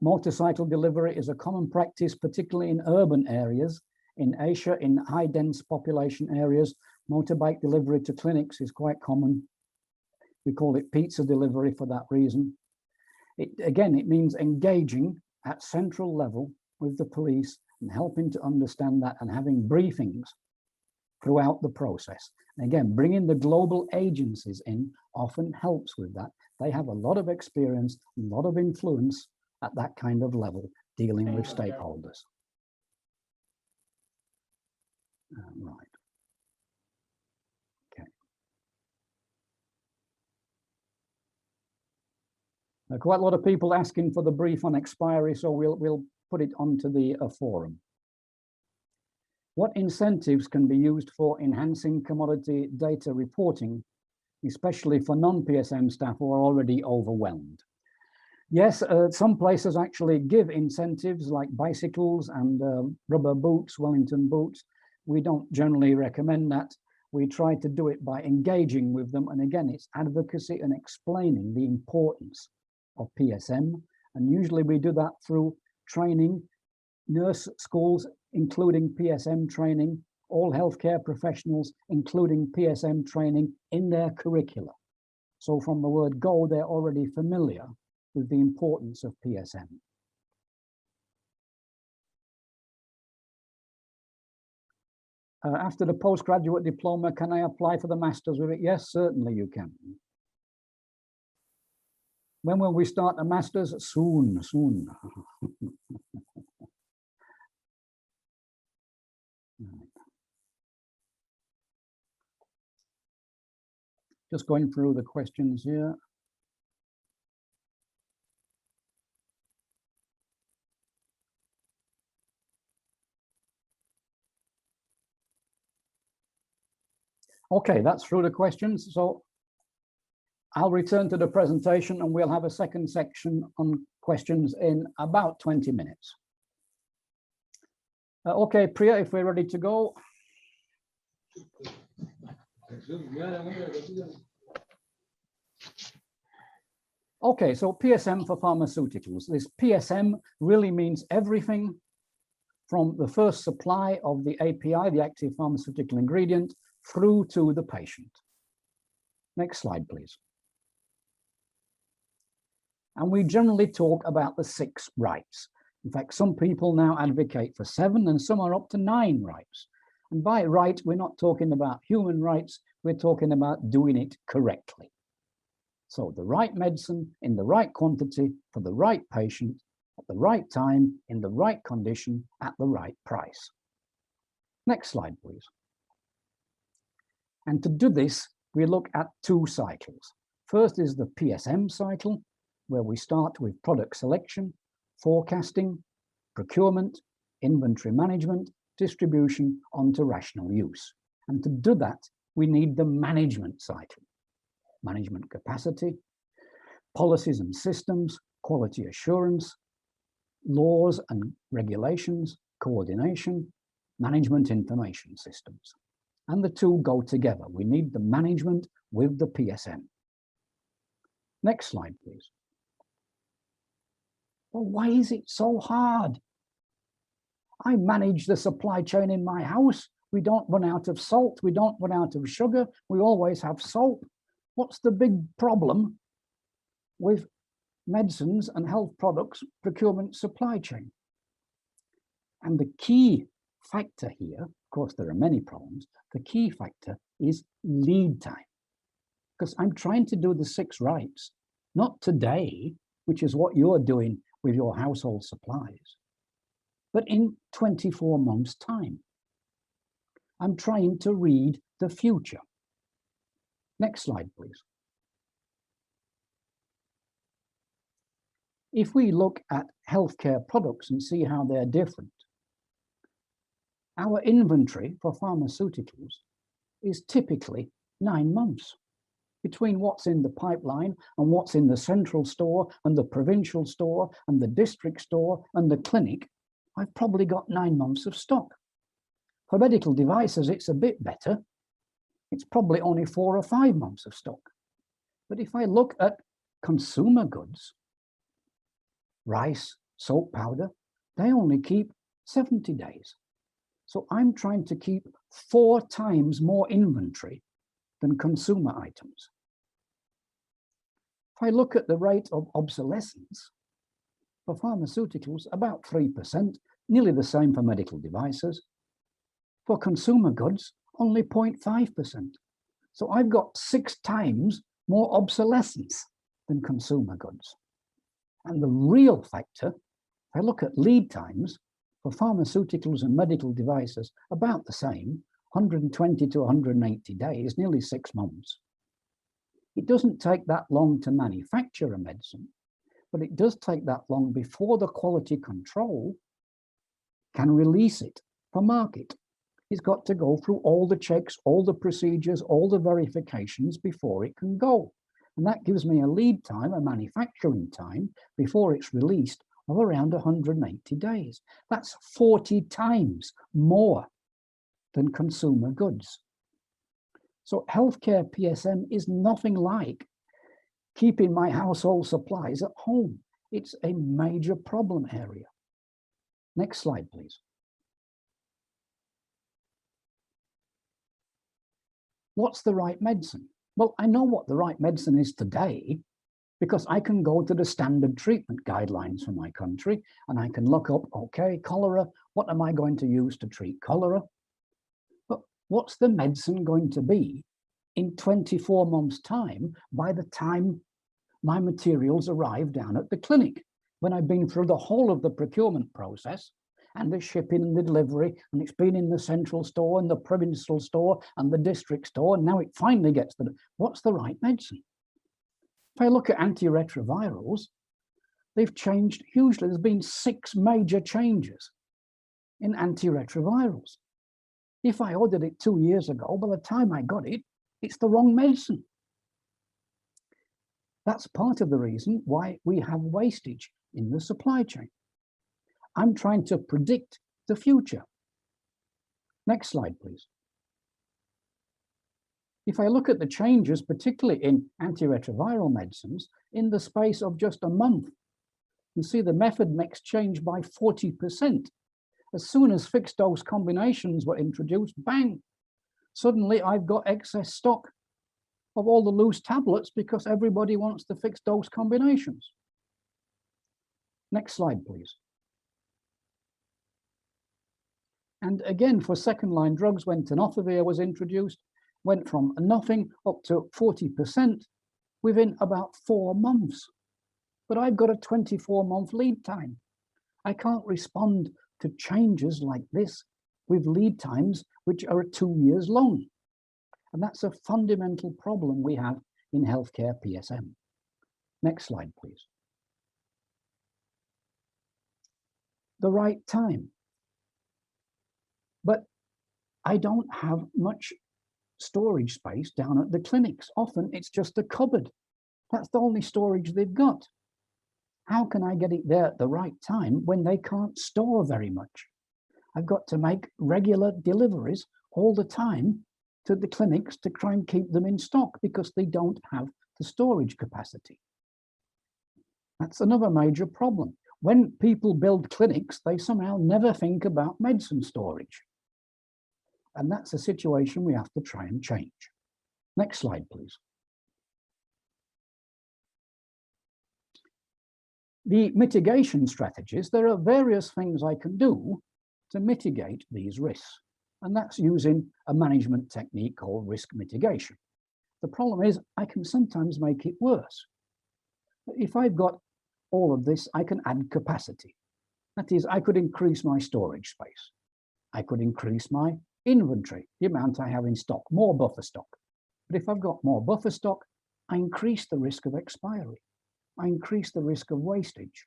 Motorcycle delivery is a common practice, particularly in urban areas. In Asia, in high dense population areas, motorbike delivery to clinics is quite common. We call it pizza delivery for that reason. Again, it means engaging at central level with the police and helping to understand that and having briefings throughout the process. And again, bringing the global agencies in often helps with that. They have a lot of experience, a lot of influence at that kind of level, dealing with stakeholders. Right. Okay. Quite a lot of people asking for the brief on expiry, so we'll put it onto the forum. What incentives can be used for enhancing commodity data reporting, especially for non-PSM staff who are already overwhelmed? Yes, some places actually give incentives like bicycles and rubber boots, Wellington boots. We don't generally recommend that. We try to do it by engaging with them. And again, it's advocacy and explaining the importance of PSM. And usually we do that through training, nurse schools, including PSM training, all healthcare professionals, including PSM training in their curricula. So from the word go, they're already familiar with the importance of PSM. After the postgraduate diploma, can I apply for the master's with it? Yes, certainly you can. When will we start a master's? Soon, soon. Just going through the questions here. Okay, that's through the questions. So I'll return to the presentation and we'll have a second section on questions in about 20 minutes. Okay, Priya, if we're ready to go. Okay, so PSM for pharmaceuticals. This PSM really means everything from the first supply of the API, the active pharmaceutical ingredient, through to the patient. Next slide, please. And we generally talk about the 6 rights. In fact, some people now advocate for 7 and some are up to 9 rights. And by right, we're not talking about human rights, we're talking about doing it correctly. So the right medicine in the right quantity for the right patient at the right time in the right condition at the right price. Next slide, please. And to do this, we look at 2 cycles. First is the PSM cycle, where we start with product selection, forecasting, procurement, inventory management, distribution onto rational use. And to do that, we need the management cycle, management capacity, policies and systems, quality assurance, laws and regulations, coordination, management information systems. And the two go together. We need the management with the PSM. Next slide, please. Well, why is it so hard? I manage the supply chain in my house. We don't run out of salt. We don't run out of sugar. We always have soap. What's the big problem with medicines and health products procurement supply chain? And the key factor here, of course, there are many problems. The key factor is lead time. Because I'm trying to do the 6 rights, not today, which is what you're doing with your household supplies, but in 24 months' time. I'm trying to read the future. Next slide, please. If we look at healthcare products and see how they're different, our inventory for pharmaceuticals is typically 9 months. Between what's in the pipeline and what's in the central store and the provincial store and the district store and the clinic, I've probably got 9 months of stock. For medical devices, it's a bit better. It's probably only 4 or 5 months of stock. But if I look at consumer goods, rice, soap powder, they only keep 70 days. So I'm trying to keep 4 times more inventory than consumer items. If I look at the rate of obsolescence for pharmaceuticals, about 3%, nearly the same for medical devices. For consumer goods, only 0.5%. So I've got 6 times more obsolescence than consumer goods. And the real factor, if I look at lead times for pharmaceuticals and medical devices, about the same, 120 to 180 days, nearly 6 months. It doesn't take that long to manufacture a medicine, but it does take that long before the quality control can release it for market. It's got to go through all the checks, all the procedures, all the verifications before it can go. And that gives me a lead time, a manufacturing time, before it's released of around 180 days. That's 40 times more than consumer goods. So healthcare PSM is nothing like keeping my household supplies at home. It's a major problem area. Next slide, please. What's the right medicine? Well, I know what the right medicine is today because I can go to the standard treatment guidelines for my country and I can look up, okay, cholera, what am I going to use to treat cholera? But what's the medicine going to be in 24 months' time by the time my materials arrive down at the clinic, when I've been through the whole of the procurement process and the shipping and the delivery, and it's been in the central store and the provincial store and the district store, and now it finally gets to what's the right medicine? If I look at antiretrovirals, they've changed hugely. There's been 6 major changes in antiretrovirals. If I ordered it 2 years ago, by the time I got it, it's the wrong medicine. That's part of the reason why we have wastage in the supply chain. I'm trying to predict the future. Next slide, please. If I look at the changes, particularly in antiretroviral medicines, in the space of just a month, you see the method mix change by 40%. As soon as fixed dose combinations were introduced, bang, suddenly I've got excess stock of all the loose tablets because everybody wants the fixed dose combinations. Next slide, please. And again, for second line drugs, when tenofovir was introduced, went from nothing up to 40% within about 4 months. But I've got a 24-month lead time. I can't respond to changes like this with lead times which are 2 years long. And that's a fundamental problem we have in healthcare PSM. Next slide, please. The right time. But I don't have much storage space down at the clinics. Often it's just a cupboard. That's the only storage they've got. How can I get it there at the right time when they can't store very much? I've got to make regular deliveries all the time to the clinics to try and keep them in stock because they don't have the storage capacity. That's another major problem. When people build clinics, they somehow never think about medicine storage. And that's a situation we have to try and change. Next slide, please. The mitigation strategies, there are various things I can do to mitigate these risks. And that's using a management technique called risk mitigation. The problem is I can sometimes make it worse. If I've got all of this, I can add capacity. That is, I could increase my storage space. I could increase my inventory, the amount I have in stock, more buffer stock. But if I've got more buffer stock, I increase the risk of expiry. I increase the risk of wastage.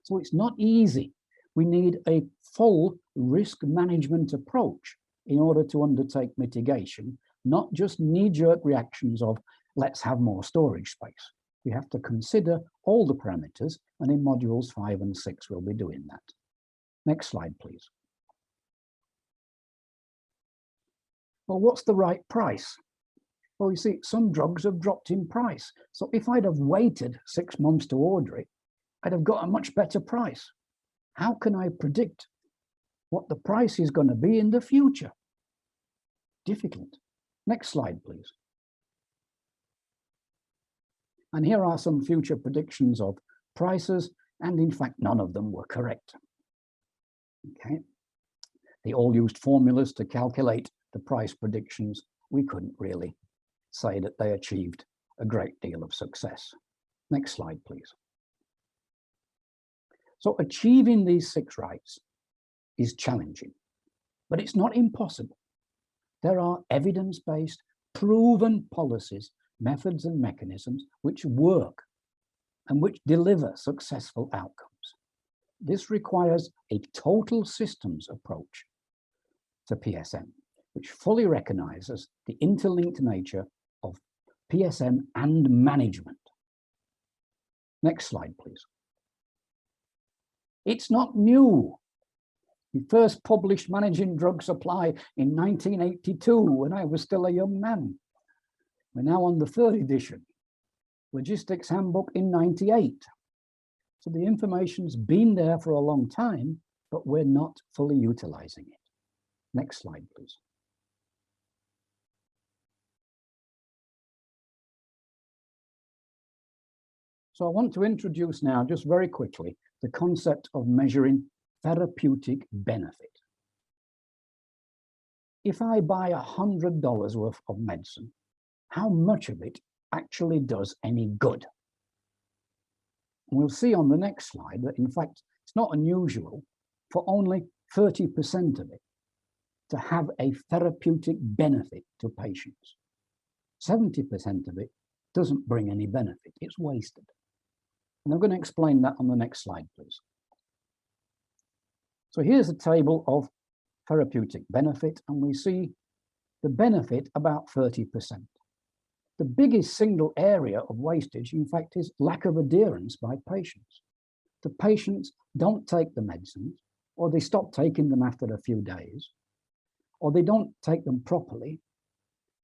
So it's not easy. We need a full risk management approach in order to undertake mitigation, not just knee-jerk reactions of let's have more storage space. We have to consider all the parameters, and in modules 5 and 6 we'll be doing that. Next slide, please. Well, what's the right price? Well, you see, some drugs have dropped in price. So if I'd have waited 6 months to order it, I'd have got a much better price. How can I predict what the price is going to be in the future? Difficult. Next slide, please. And here are some future predictions of prices, and in fact, none of them were correct. Okay. They all used formulas to calculate the price predictions. We couldn't really say that they achieved a great deal of success. Next slide, please. So achieving these 6 rights is challenging, but it's not impossible. There are evidence-based, proven policies, methods and mechanisms which work and which deliver successful outcomes. This requires a total systems approach to PSM, which fully recognizes the interlinked nature of PSM and management. Next slide, please. It's not new. We first published Managing Drug Supply in 1982 when I was still a young man. We're now on the 3rd edition. Logistics Handbook in 98. So the information's been there for a long time, but we're not fully utilizing it. Next slide, please. So I want to introduce now, just very quickly, the concept of measuring therapeutic benefit. If I buy $100 worth of medicine, how much of it actually does any good? And we'll see on the next slide that, in fact, it's not unusual for only 30% of it to have a therapeutic benefit to patients. 70% of it doesn't bring any benefit, it's wasted. And I'm going to explain that on the next slide, please. So here's a table of therapeutic benefit, and we see the benefit about 30%. The biggest single area of wastage, in fact, is lack of adherence by patients. The patients don't take the medicines, or they stop taking them after a few days, or they don't take them properly.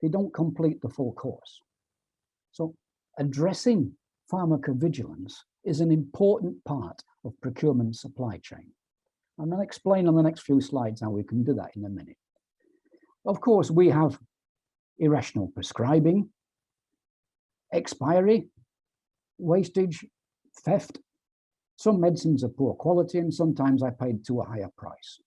They don't complete the full course. So addressing pharmacovigilance is an important part of procurement supply chain. And I'll explain on the next few slides how we can do that in a minute. Of course, we have irrational prescribing, expiry, wastage, theft. Some medicines are poor quality, and sometimes I paid too high a price.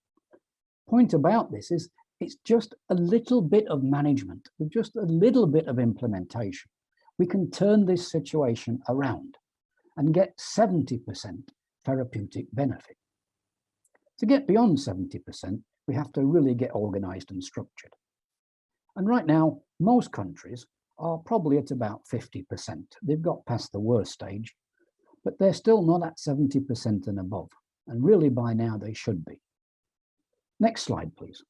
Point about this is it's just a little bit of management, with just a little bit of implementation. We can turn this situation around and get 70% therapeutic benefit. To get beyond 70%, we have to really get organized and structured. And right now, most countries are probably at about 50%. They've got past the worst stage, but they're still not at 70% and above. And really by now they should be. Next slide, please.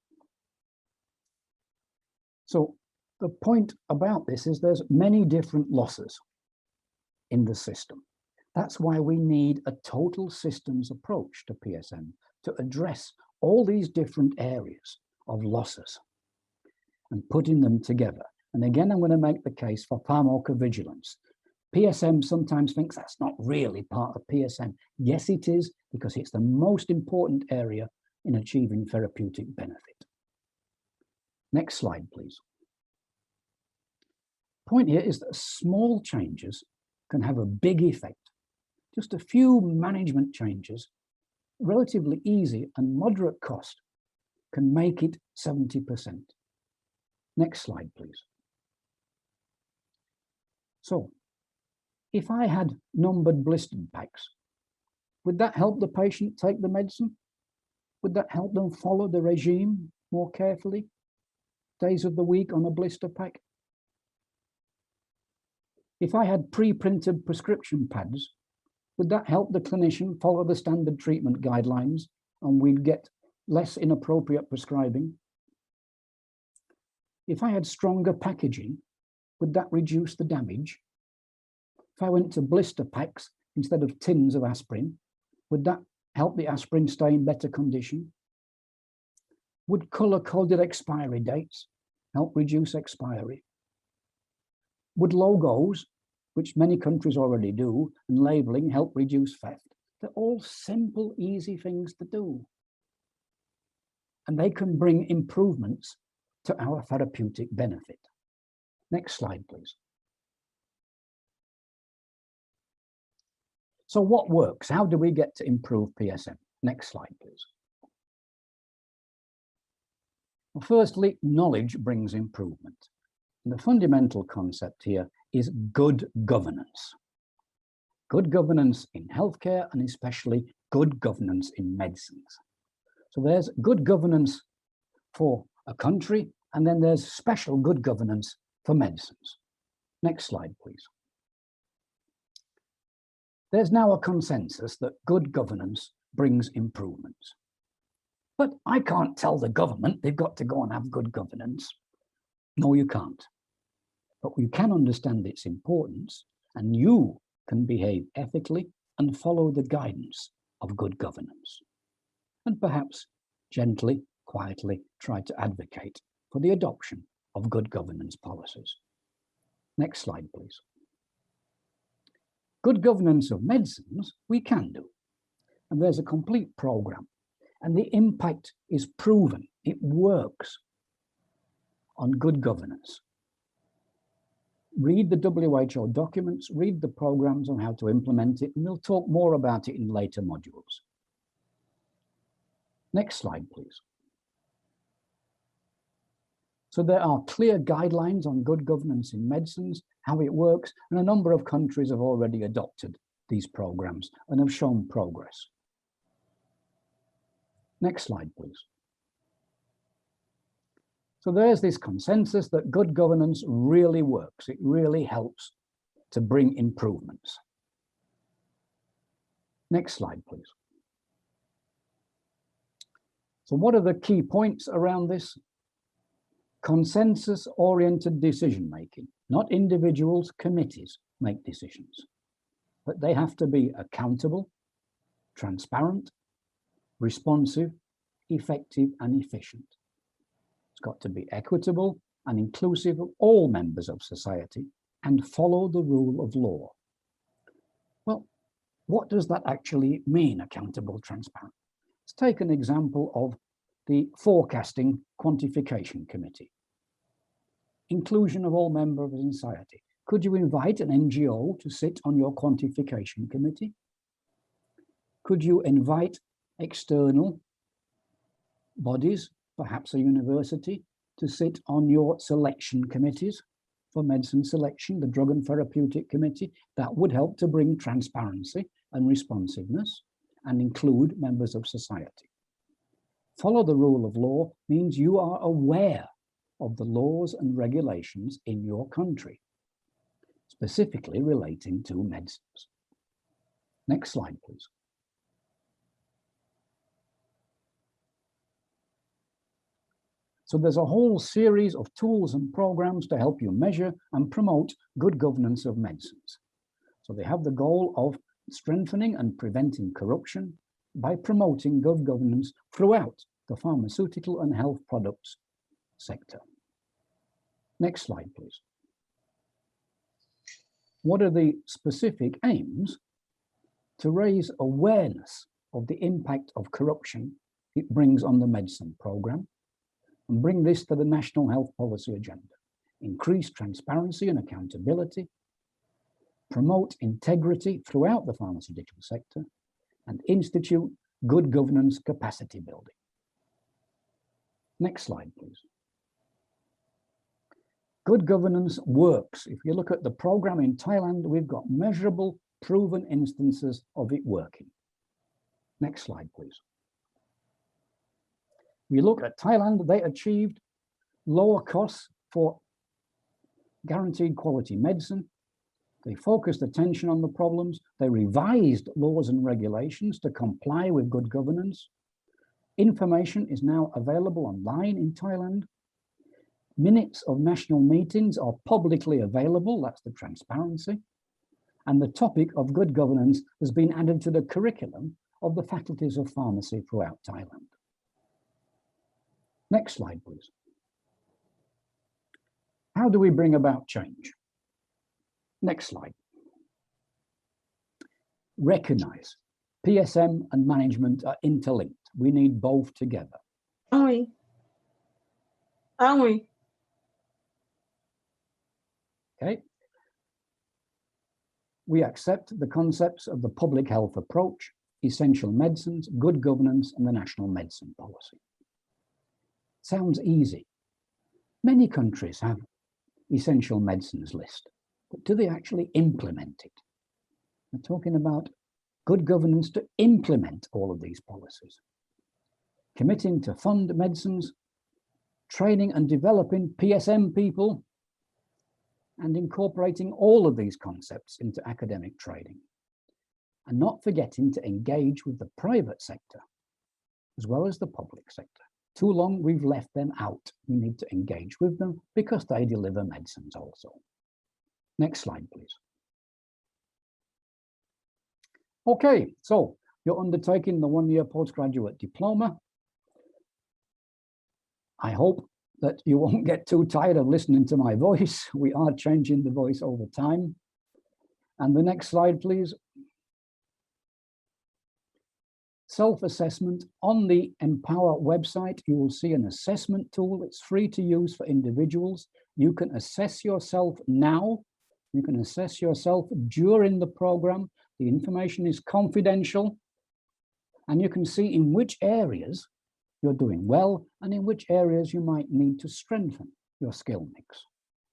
So the point about this is there's many different losses in the system. That's why we need a total systems approach to PSM to address all these different areas of losses and putting them together. And again, I'm going to make the case for pharmacovigilance. PSM sometimes thinks that's not really part of PSM. Yes, it is, because it's the most important area in achieving therapeutic benefit. Next slide, please. Point here is that small changes can have a big effect. Just a few management changes, relatively easy and moderate cost, can make it 70%. Next slide, please. So, if I had numbered blistered packs, would that help the patient take the medicine? Would that help them follow the regime more carefully? Days of the week on a blister pack? If I had pre-printed prescription pads, would that help the clinician follow the standard treatment guidelines and we'd get less inappropriate prescribing? If I had stronger packaging, would that reduce the damage? If I went to blister packs instead of tins of aspirin, would that help the aspirin stay in better condition? Would color-coded expiry dates help reduce expiry? Would logos, which many countries already do, and labeling help reduce theft? They're all simple, easy things to do. And they can bring improvements to our therapeutic benefit. Next slide, please. So what works? How do we get to improve PSM? Next slide, please. Well, firstly, knowledge brings improvement. And the fundamental concept here is good governance. Good governance in healthcare and especially good governance in medicines. So there's good governance for a country, and then there's special good governance for medicines. Next slide, please. There's now a consensus that good governance brings improvements. But I can't tell the government they've got to go and have good governance. No, you can't. But you can understand its importance, and you can behave ethically and follow the guidance of good governance. And perhaps gently, quietly try to advocate for the adoption of good governance policies. Next slide, please. Good governance of medicines, we can do. And there's a complete program. And the impact is proven. It works on good governance. Read the WHO documents, read the programs on how to implement it, and we'll talk more about it in later modules. Next slide, please. So there are clear guidelines on good governance in medicines, how it works, and a number of countries have already adopted these programs and have shown progress. Next slide, please. So there's this consensus that good governance really works. It really helps to bring improvements. Next slide, please. So what are the key points around this? Consensus-oriented decision-making. Not individuals, committees make decisions. But they have to be accountable, transparent, responsive, effective, and efficient. It's got to be equitable and inclusive of all members of society and follow the rule of law. Well, what does that actually mean, accountable, transparent? Let's take an example of the Forecasting Quantification Committee. Inclusion of all members of society. Could you invite an NGO to sit on your quantification committee? Could you invite external bodies, perhaps a university, to sit on your selection committees for medicine selection, the Drug and Therapeutic Committee? That would help to bring transparency and responsiveness and include members of society. Follow the rule of law means you are aware of the laws and regulations in your country, specifically relating to medicines. Next slide, please. So there's a whole series of tools and programs to help you measure and promote good governance of medicines. So they have the goal of strengthening and preventing corruption by promoting good governance throughout the pharmaceutical and health products sector. Next slide, please. What are the specific aims? To raise awareness of the impact of corruption it brings on the medicine program, and bring this to the national health policy agenda. Increase transparency and accountability, promote integrity throughout the pharmaceutical sector, and institute good governance capacity building. Next slide, please. Good governance works. If you look at the program in Thailand, we've got measurable, proven instances of it working. Next slide, please. We look at Thailand, they achieved lower costs for guaranteed quality medicine. They focused attention on the problems. They revised laws and regulations to comply with good governance. Information is now available online in Thailand. Minutes of national meetings are publicly available, that's the transparency. And the topic of good governance has been added to the curriculum of the faculties of pharmacy throughout Thailand. Next slide, please. How do we bring about change? Next slide. Recognize PSM and management are interlinked. We need both together. Are we? Are we? Okay. We accept the concepts of the public health approach, essential medicines, good governance, and the national medicine policy. Sounds easy. Many countries have essential medicines list, but do they actually implement it? We're talking about good governance to implement all of these policies. Committing to fund medicines, training and developing PSM people, and incorporating all of these concepts into academic training. And not forgetting to engage with the private sector, as well as the public sector. Too long we've left them out. We need to engage with them because they deliver medicines also. Next slide, please. Okay, so you're undertaking the one-year postgraduate diploma. I hope that you won't get too tired of listening to my voice. We are changing the voice over time. And the next slide, please. Self-assessment. On the Empower website, you will see an assessment tool. It's free to use for individuals. You can assess yourself now. You can assess yourself during the program. The information is confidential. And you can see in which areas you're doing well and in which areas you might need to strengthen your skill mix.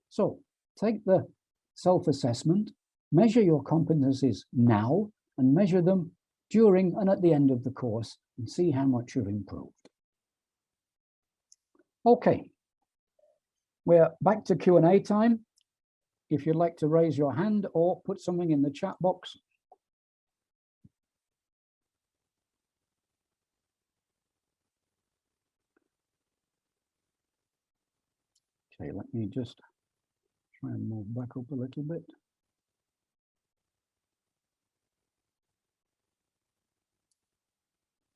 So take the self-assessment, measure your competencies now, and measure them during and at the end of the course and see how much you've improved. Okay, we're back to Q&A time. If you'd like to raise your hand or put something in the chat box. Okay, let me just try and move back up a little bit.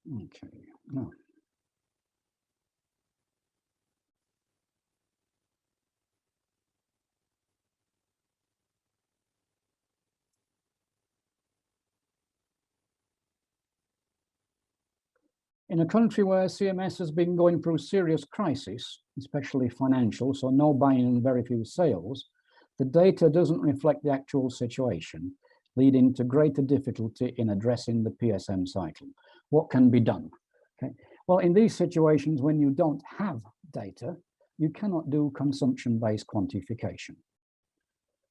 Okay, now. In a country where CMS has been going through serious crisis, especially financial, so no buying and very few sales, the data doesn't reflect the actual situation, leading to greater difficulty in addressing the PSM cycle. What can be done? Okay. Well, in these situations, when you don't have data, you cannot do consumption-based quantification.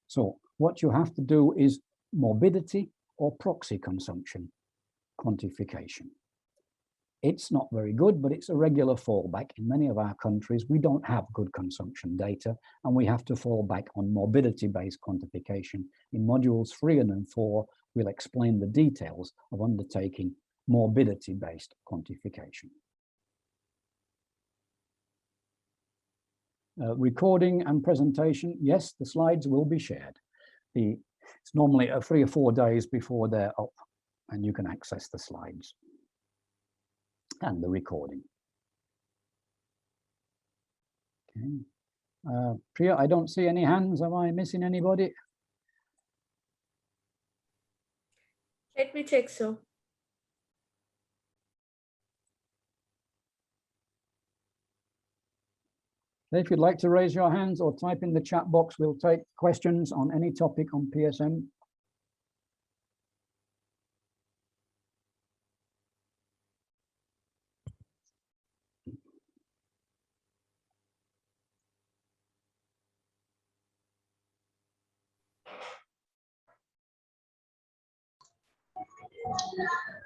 So what you have to do is morbidity or proxy consumption quantification. It's not very good, but it's a regular fallback. In many of our countries, we don't have good consumption data, and we have to fall back on morbidity-based quantification. In modules 3 and 4, we'll explain the details of undertaking morbidity-based quantification. Recording and presentation, yes, the slides will be shared. It's normally 3 or 4 days before they're up, and you can access the slides and the recording. Okay. Priya, I don't see any hands. Am I missing anybody? Let me check, so. If you'd like to raise your hands or type in the chat box, we'll take questions on any topic on PSM.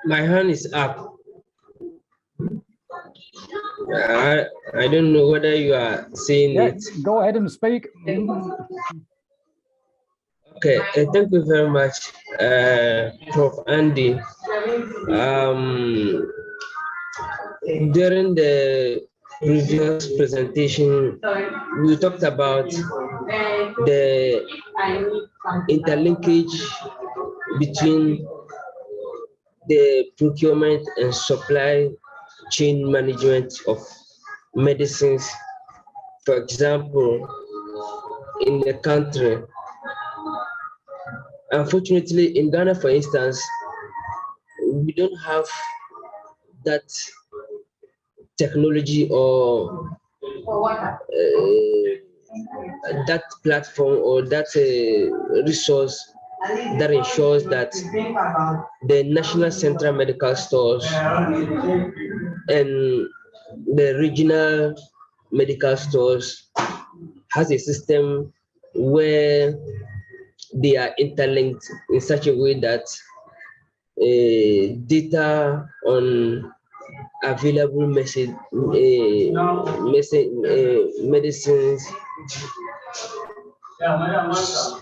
My hand is up. I don't know whether you are seeing it. Go ahead and speak. Okay, thank you very much, Prof. Andy. During the previous presentation, we talked about the interlinkage between the procurement and supply chain management of medicines. For example, in the country, unfortunately, in Ghana, for instance, we don't have that technology or that platform or that resource that ensures that the national central medical stores and the regional medical stores has a system where they are interlinked in such a way that data on available medicines,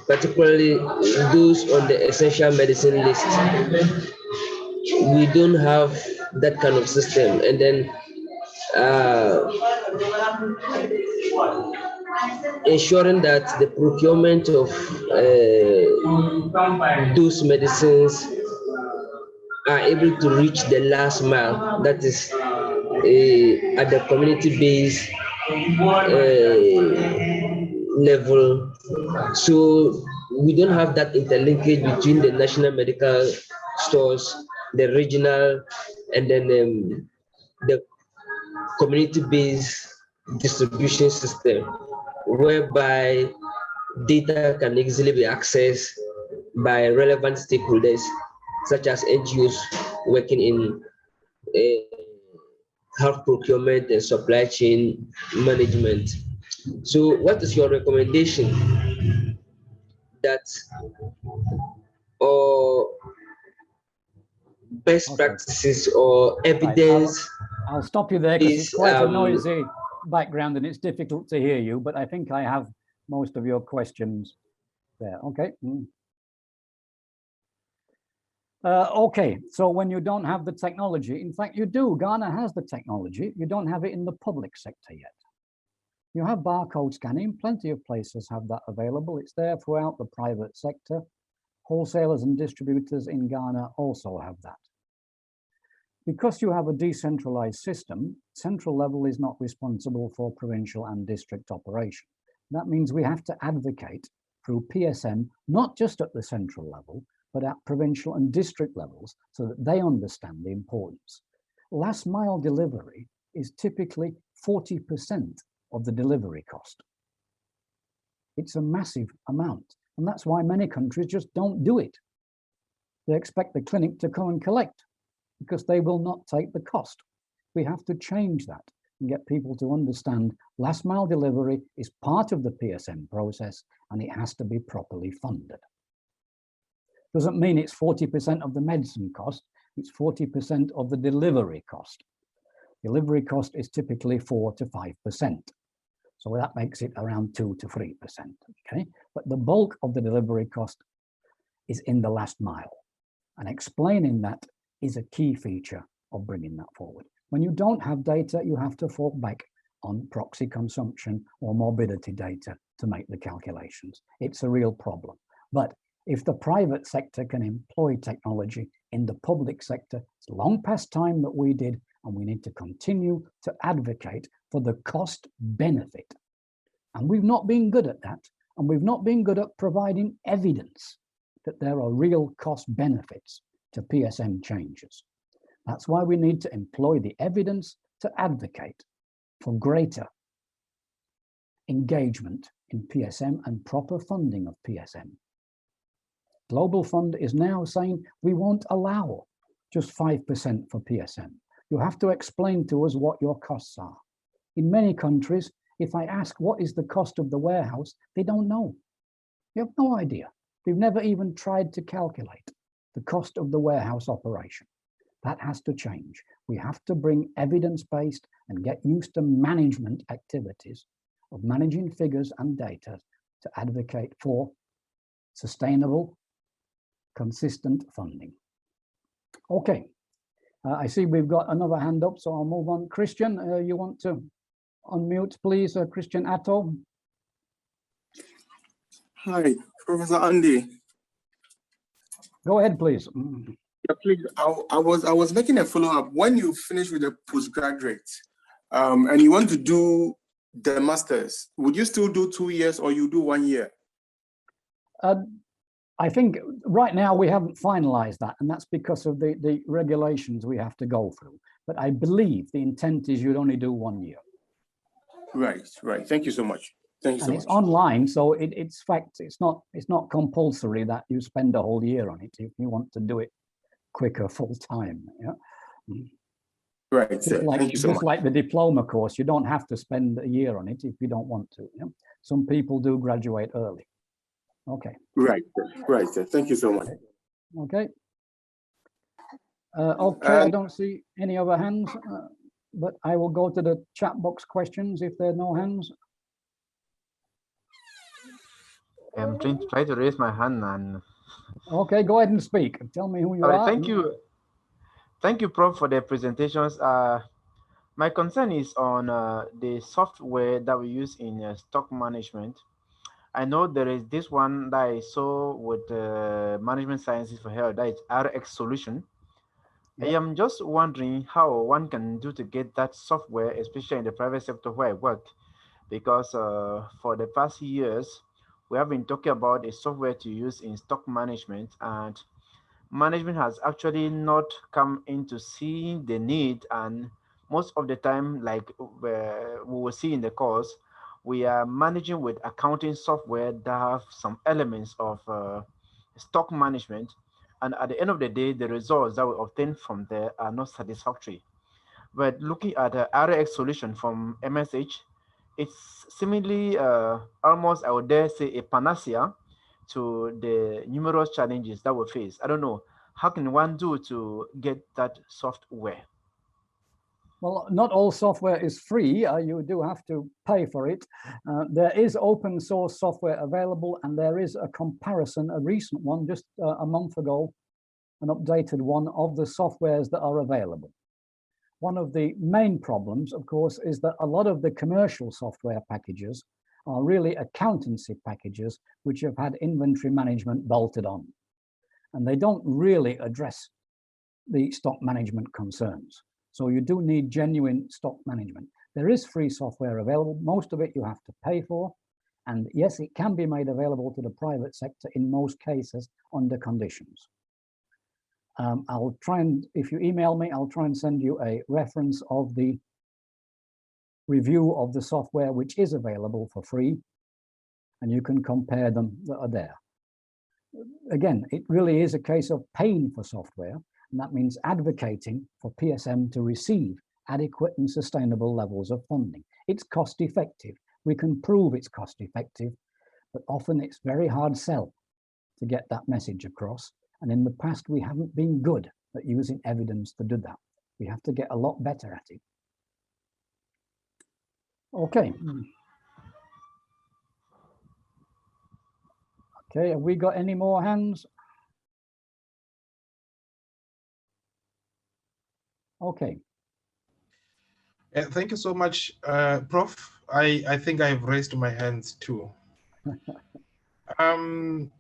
particularly those on the essential medicine list. We don't have that kind of system, and then ensuring that the procurement of those medicines are able to reach the last mile, that is at the community-based level. So we don't have that interlinkage between the national medical stores, the regional, and then the community-based distribution system, whereby data can easily be accessed by relevant stakeholders, such as NGOs working in health procurement and supply chain management. So what is your recommendation that or best practices or evidence? Right. I'll stop you there because it's quite a noisy background and it's difficult to hear you, but I think I have most of your questions there. Okay. Okay, so when you don't have the technology, in fact you do, Ghana has the technology, you don't have it in the public sector yet. You have barcode scanning, plenty of places have that available, it's there throughout the private sector. Wholesalers and distributors in Ghana also have that. Because you have a decentralized system, central level is not responsible for provincial and district operation. That means we have to advocate through PSM, not just at the central level, but at provincial and district levels so that they understand the importance. Last mile delivery is typically 40% of the delivery cost. It's a massive amount, and that's why many countries just don't do it. They expect the clinic to come and collect because they will not take the cost. We have to change that and get people to understand last mile delivery is part of the PSM process and it has to be properly funded. Doesn't mean it's 40% of the medicine cost, it's 40% of the delivery cost. Delivery cost is typically 4 to 5%. So that makes it around 2 to 3%, okay? But the bulk of the delivery cost is in the last mile. And explaining that is a key feature of bringing that forward. When you don't have data, you have to fall back on proxy consumption or morbidity data to make the calculations. It's a real problem. But if the private sector can employ technology in the public sector, it's long past time that we did, and we need to continue to advocate for the cost benefit. And we've not been good at that, and we've not been good at providing evidence that there are real cost benefits to PSM changes. That's why we need to employ the evidence to advocate for greater engagement in PSM and proper funding of PSM. Global Fund is now saying we won't allow just 5% for PSM. You have to explain to us what your costs are. In many countries, if I ask what is the cost of the warehouse, they don't know. They have no idea. They've never even tried to calculate the cost of the warehouse operation. That has to change. We have to bring evidence-based and get used to management activities of managing figures and data to advocate for sustainable, consistent funding. Okay, I see we've got another hand up, so I'll move on. Christian, you want to unmute, please? Christian Atto. Hi, Professor Andy. Go ahead, please. Yeah, please. I was making a follow-up. When you finish with the postgraduate and you want to do the masters, would you still do 2 years or you do 1 year? I think right now we haven't finalized that, and that's because of the regulations we have to go through. But I believe the intent is you'd only do 1 year. Right, right. Thank you so much. Thank you so much. And it's online, so it's fact. It's not compulsory that you spend a whole year on it if you want to do it quicker, full time. Yeah. Right. Thank you so much. Just like the diploma course, you don't have to spend a year on it if you don't want to. Yeah? Some people do graduate early. Okay. Right. Right. Thank you so much. Okay. Okay. I don't see any other hands, but I will go to the chat box questions if there are no hands. I'm trying to raise my hand and. Okay, go ahead and speak. Tell me who you are. Thank you, Prof, for the presentations. My concern is on the software that we use in stock management. I know there is this one that I saw with Management Sciences for Health, that is RX solution. Yep. I am just wondering how one can do to get that software, especially in the private sector where I work, because for the past years, we have been talking about a software to use in stock management, and management has actually not come into seeing the need. And most of the time, like we will see in the course, we are managing with accounting software that have some elements of stock management. And at the end of the day, the results that we obtain from there are not satisfactory. But looking at the RX solution from MSH, it's seemingly almost, I would dare say, a panacea to the numerous challenges that we face. I don't know, how can one do to get that software? Well, not all software is free. You do have to pay for it. There is open source software available, and there is a comparison, a recent one just a month ago, an updated one of the softwares that are available. One of the main problems, of course, is that a lot of the commercial software packages are really accountancy packages which have had inventory management bolted on. And they don't really address the stock management concerns. So you do need genuine stock management. There is free software available. Most of it you have to pay for. And yes, it can be made available to the private sector in most cases under conditions. I'll try and, if you email me, I'll try and send you a reference of the review of the software which is available for free, and you can compare them that are there. Again, it really is a case of paying for software, and that means advocating for PSM to receive adequate and sustainable levels of funding. It's cost effective. We can prove it's cost effective, but often it's very hard sell to get that message across. And in the past, we haven't been good at using evidence to do that. We have to get a lot better at it. Okay. Okay, have we got any more hands? Okay. Thank you so much, Prof. I think I've raised my hands too. I'm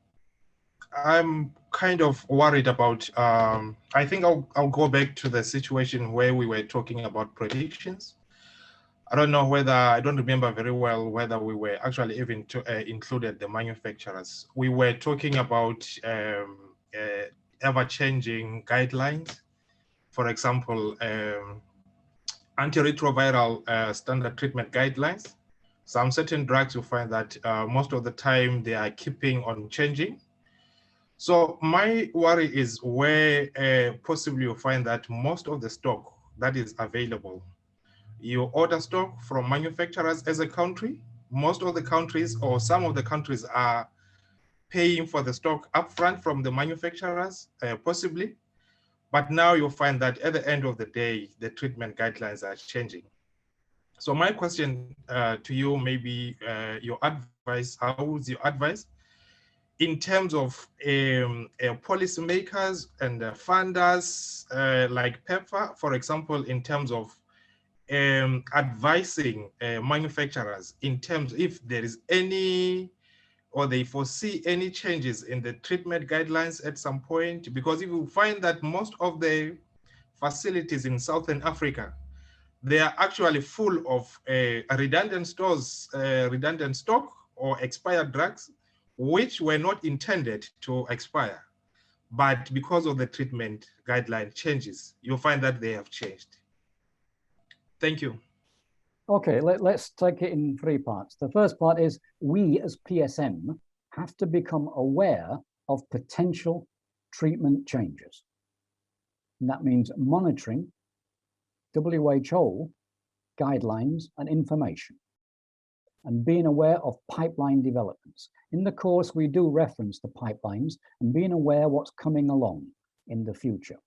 kind of worried about, I think I'll go back to the situation where we were talking about predictions. I don't know whether, I don't remember very well whether we were actually even included the manufacturers. We were talking about ever-changing guidelines. For example, antiretroviral standard treatment guidelines. Some certain drugs you find that most of the time they are keeping on changing. So my worry is where possibly you find that most of the stock that is available, you order stock from manufacturers as a country. Most of the countries or some of the countries are paying for the stock upfront from the manufacturers, possibly. But now you'll find that at the end of the day, the treatment guidelines are changing. So my question to you, maybe your advice, how would you advise in terms of policymakers and funders like PEPFAR, for example, in terms of advising manufacturers in terms if there is any or they foresee any changes in the treatment guidelines at some point, because if you find that most of the facilities in Southern Africa, they are actually full of redundant stores, redundant stock or expired drugs, which were not intended to expire. But because of the treatment guideline changes, you'll find that they have changed. Thank you. Okay, let's take it in three parts. The first part is we as PSM have to become aware of potential treatment changes. And that means monitoring WHO guidelines and information and being aware of pipeline developments. In the course, we do reference the pipelines and being aware what's coming along in the future.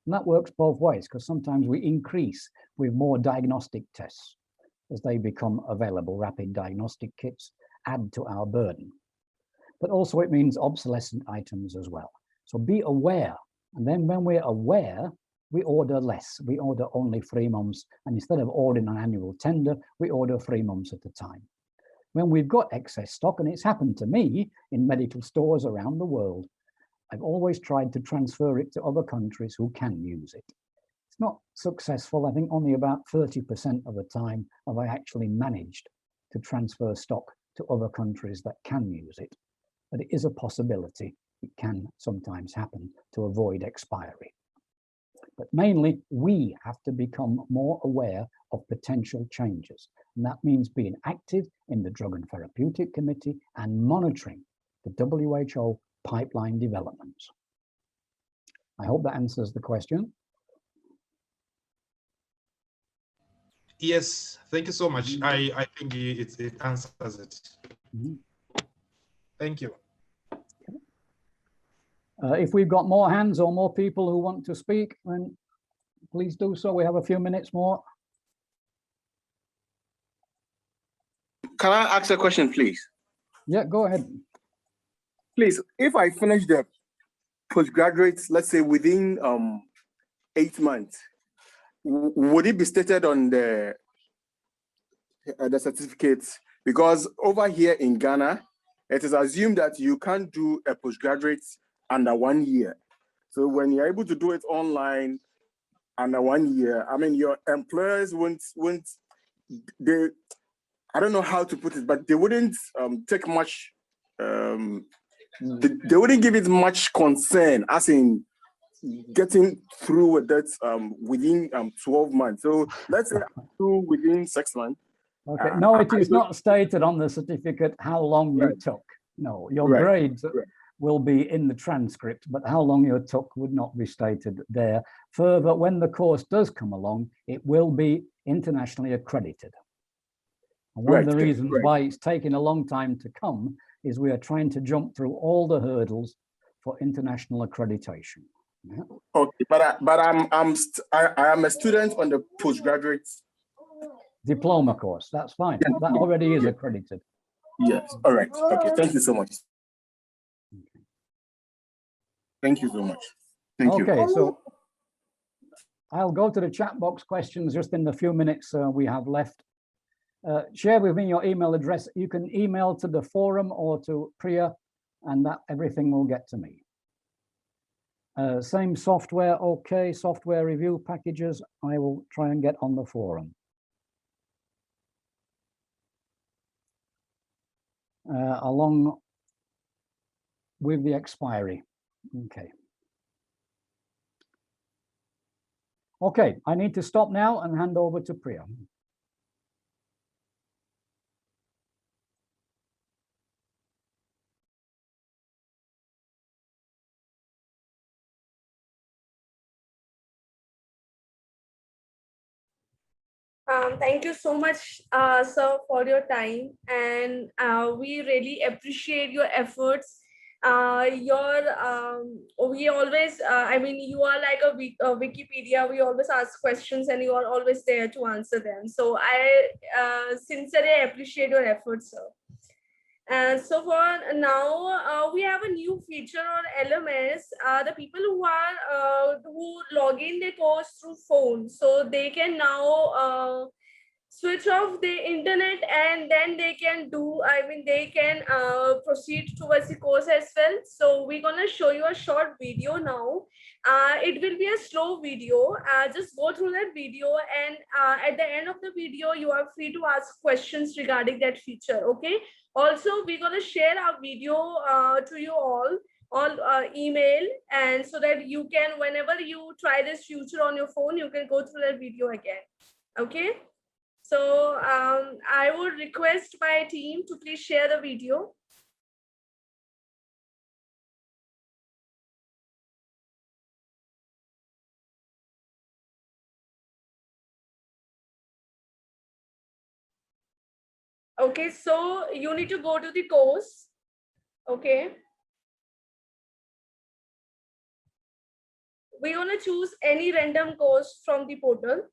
And that works both ways, because sometimes we increase with more diagnostic tests as they become available. Rapid diagnostic kits add to our burden. But also it means obsolescent items as well. So be aware. And then when we're aware, we order less. We order only 3 months. And instead of ordering an annual tender, we order 3 months at a time. When we've got excess stock, and it's happened to me in medical stores around the world, I've always tried to transfer it to other countries who can use it. It's not successful. I think only about 30% of the time have I actually managed to transfer stock to other countries that can use it. But it is a possibility. It can sometimes happen to avoid expiry. But mainly, we have to become more aware of potential changes. And that means being active in the Drug and Therapeutic Committee and monitoring the WHO pipeline developments. I hope that answers the question. Yes, thank you so much. I think it answers it. Mm-hmm. Thank you. If we've got more hands or more people who want to speak, then please do so. We have a few minutes more. Can I ask a question, please? Yeah, go ahead. Please, if I finish the postgraduate, let's say within 8 months, would it be stated on the certificates? Because over here in Ghana, it is assumed that you can't do a postgraduate under 1 year. So when you're able to do it online under 1 year, I mean, your employers won't they, I don't know how to put it, but they wouldn't take much, they wouldn't give it much concern, as in getting through with that within 12 months. So let's say through within 6 months. Okay, no, it is not stated on the certificate how long you took. No, your grades will be in the transcript, but how long you took would not be stated there. Further, when the course does come along, it will be internationally accredited. And one of the reasons why it's taken a long time to come is we are trying to jump through all the hurdles for international accreditation. Yeah. Okay, but I am a student on the postgraduate diploma course. That's fine. Yeah. That already is accredited. Yes. All right. Okay. Thank you so much. Thank you so much. Thank you. Okay. So I'll go to the chat box questions just in the few minutes we have left. Share with me your email address. You can email to the forum or to Priya, and that everything will get to me. Same software, okay. Software review packages, I will try and get on the forum. Along with the expiry. Okay. Okay, I need to stop now and hand over to Priya. Thank you so much, sir, for your time, and we really appreciate your efforts. We always, I mean, you are like a Wikipedia. We always ask questions, and you are always there to answer them. So I sincerely appreciate your efforts, sir. So for now, we have a new feature on LMS. The people who log in their course through phone, so they can now switch off the internet, and then they can do, I mean, they can proceed towards the course as well. So we're gonna show you a short video now. It will be a slow video. Just go through that video, and at the end of the video, you are free to ask questions regarding that feature. Okay. Also, we're going to share our video to you all on email, and so that you can, whenever you try this feature on your phone, you can go through that video again. Okay. So I would request my team to please share the video. Okay, so you need to go to the course. Okay. We're going to choose any random course from the portal.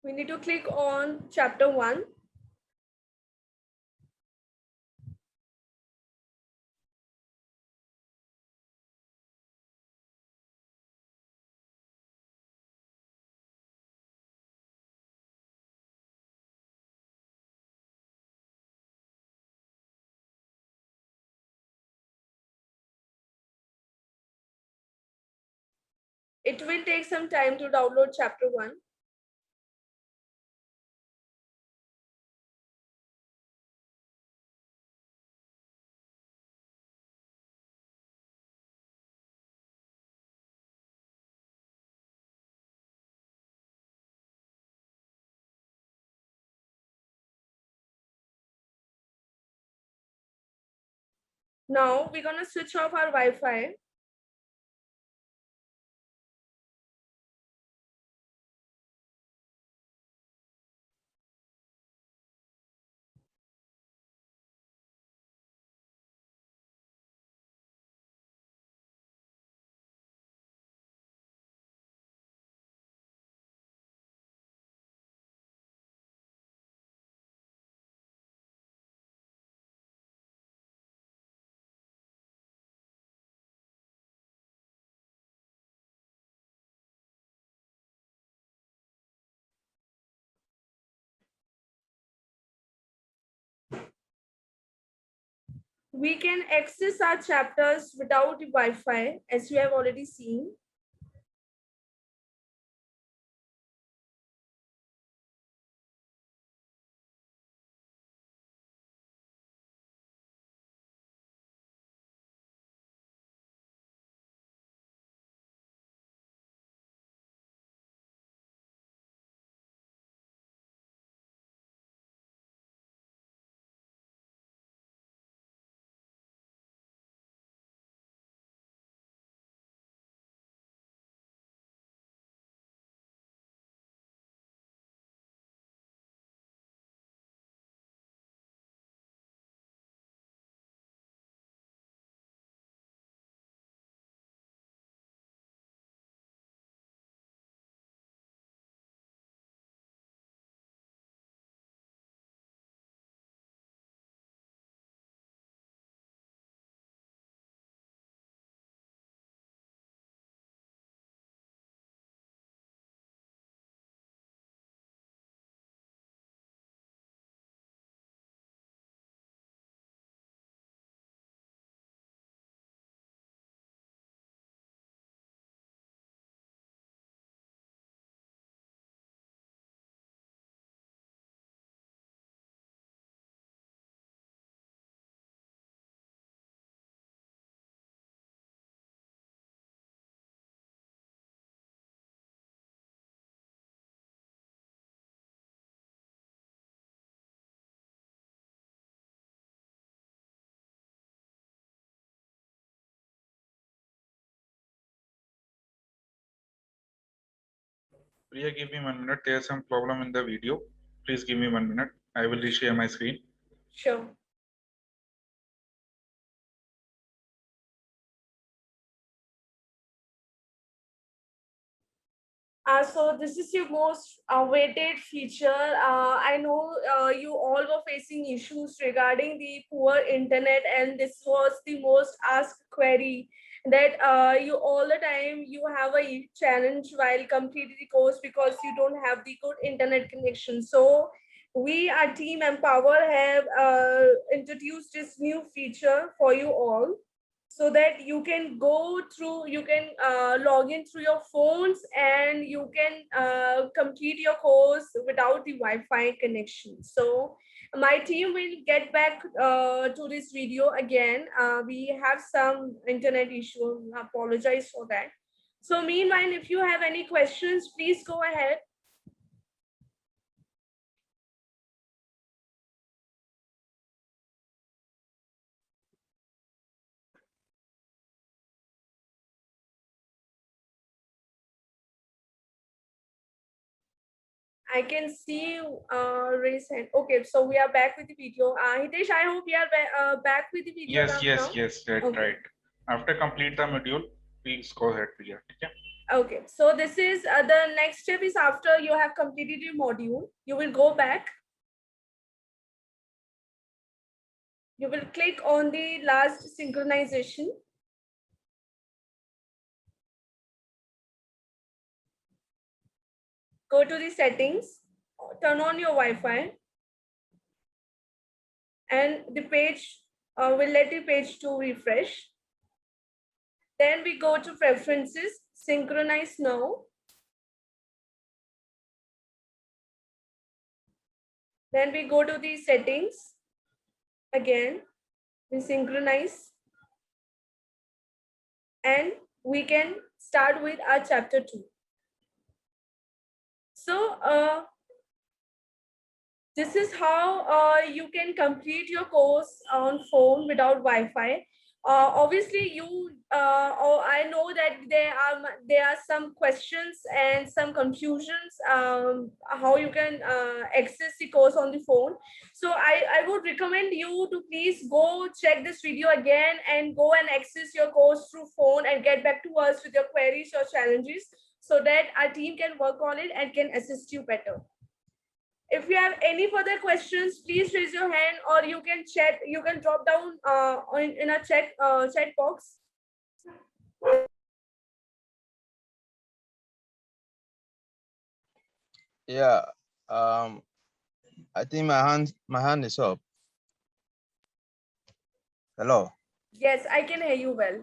We need to click on chapter 1. It will take some time to download chapter 1. Now we're going to switch off our Wi-Fi. We can access our chapters without the Wi-Fi, as you have already seen. Priya, give me 1 minute. There's some problem in the video. Please give me 1 minute. I will reshare my screen. Sure. So this is your most awaited feature. I know you all were facing issues regarding the poor internet, and this was the most asked query that you all the time you have a challenge while completing the course because you don't have the good internet connection. So we, our team Empower, have introduced this new feature for you all, so that you can go through, you can log in through your phones, and you can complete your course without the Wi-Fi connection. So my team will get back to this video again. We have some internet issue, apologize for that. So meanwhile, if you have any questions, please go ahead. I can see raise hand. Okay, so we are back with the video. Hitesh, I hope we are back with the video. Yes, yes, now. yes, right, Okay. right. After complete the module, please go ahead, Priya. Okay. Okay, so this is the next step is after you have completed your module, you will go back. You will click on the last synchronization. Go to the settings, turn on your Wi-Fi, and the page will let the page to refresh. Then we go to preferences, synchronize now. Then we go to the settings. Again, we synchronize. And we can start with our chapter 2. So this is how you can complete your course on phone without Wi-Fi. Obviously, I know that there are some questions and some confusions how you can access the course on the phone. So I would recommend you to please go check this video again and go and access your course through phone and get back to us with your queries or challenges, so that our team can work on it and can assist you better. If you have any further questions, please raise your hand, or you can chat. You can drop down in a chat box. Yeah, I think my hand is up. Hello. Yes, I can hear you well.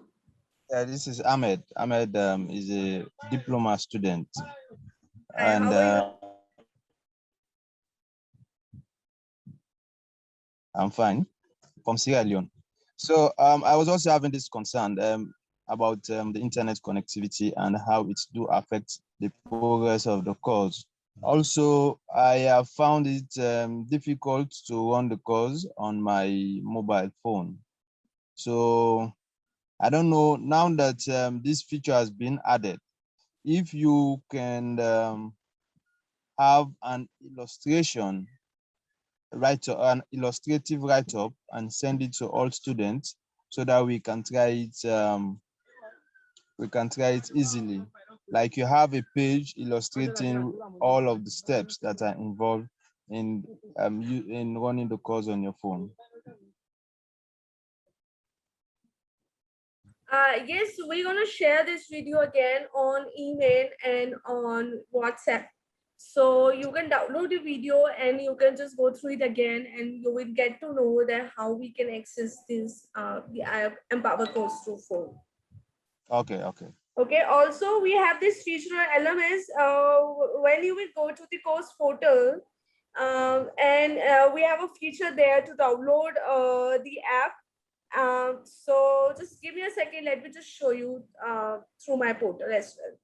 Yeah, this is Ahmed. Ahmed is a diploma student. Hi, and how are you? I'm fine, from Sierra Leone. So I was also having this concern about the internet connectivity and how it do affect the progress of the course. Also, I have found it difficult to run the course on my mobile phone. So I don't know, now that this feature has been added, if you can have an illustration, an illustrative write-up and send it to all students so that we can try it easily. Like you have a page illustrating all of the steps that are involved in running the course on your phone. Yes, we're going to share this video again on email and on WhatsApp. So you can download the video and you can just go through it again, and you will get to know that how we can access this the Empower course through phone. Okay, okay. Okay, also we have this feature on LMS when you will go to the course portal, and we have a feature there to download the app. So just give me a second, let me just show you through my portal as well.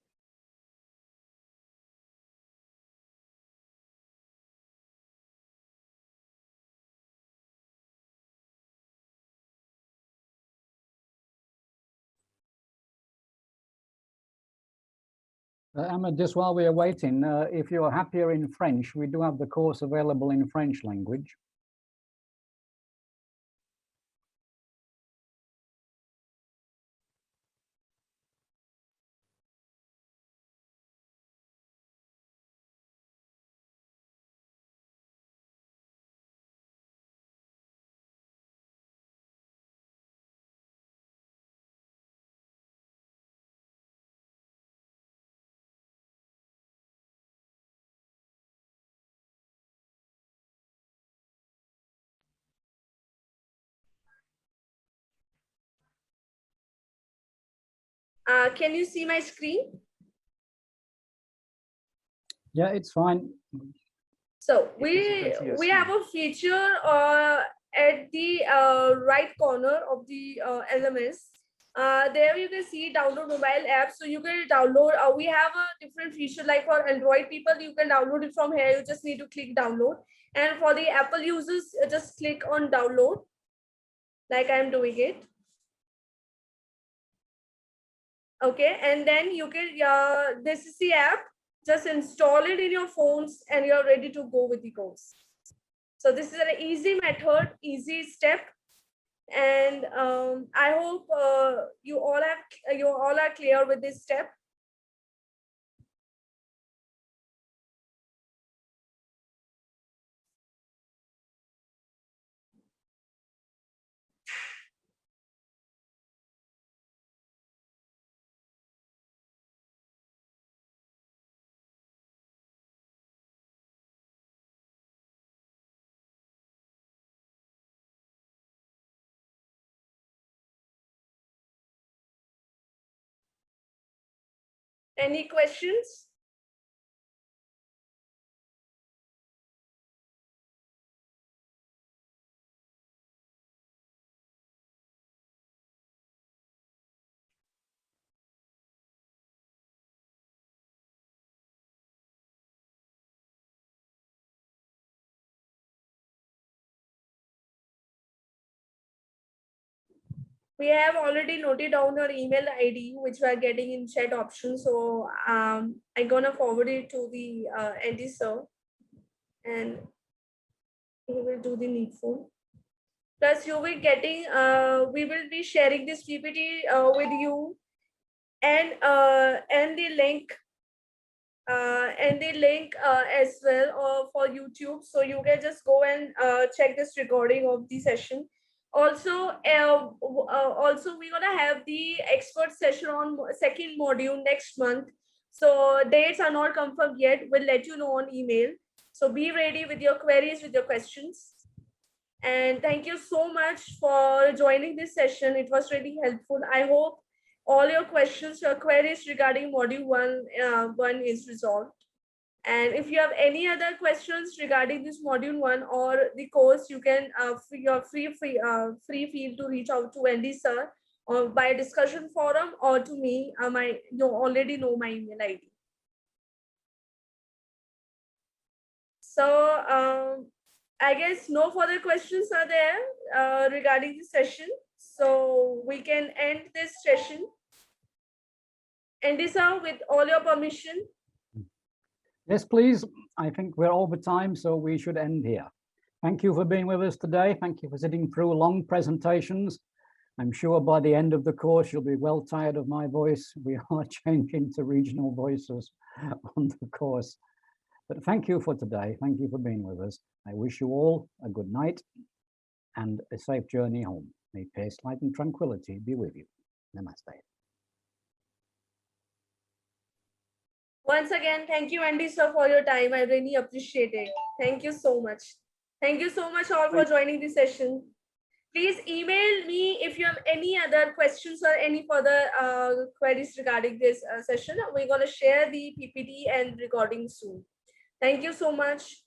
Emma, just while we are waiting, if you're happier in French, we do have the course available in French language. Can you see my screen? Yeah, it's fine. So we have a feature at the right corner of the LMS. There you can see download mobile app. So you can download. We have a different feature like for Android people, you can download it from here. You just need to click download. And for the Apple users, just click on download, like I'm doing it. Okay, and then you can, this is the app, just install it in your phones and you're ready to go with the course. So this is an easy method, easy step. And I hope you all are clear with this step. Any questions? We have already noted down your email ID, which we are getting in chat option. So I'm gonna forward it to the Andy sir, and he will do the needful. Plus, you will getting. We will be sharing this PPT with you, and the link. As well for YouTube, so you can just go and check this recording of the session. Also, we're gonna have the expert session on second module next month. So dates are not confirmed yet. We'll let you know on email. So be ready with your queries, with your questions. And thank you so much for joining this session. It was really helpful. I hope all your questions, your queries regarding module one is resolved. And if you have any other questions regarding this module 1 or the course, you can free feel to reach out to Andy sir or by discussion forum or to me. You already know my email ID. So I guess no further questions are there regarding the session. So we can end this session. Andy sir, with all your permission. Yes, please. I think we're over time, so we should end here. Thank you for being with us today. Thank you for sitting through long presentations. I'm sure by the end of the course, you'll be well tired of my voice. We are changing to regional voices on the course. But thank you for today. Thank you for being with us. I wish you all a good night and a safe journey home. May peace, light, and tranquility be with you. Namaste. Once again, thank you, Andy sir, for your time. I really appreciate it. Thank you so much. Thank you so much all for joining this session. Please email me if you have any other questions or any further queries regarding this session. We're going to share the PPT and recording soon. Thank you so much.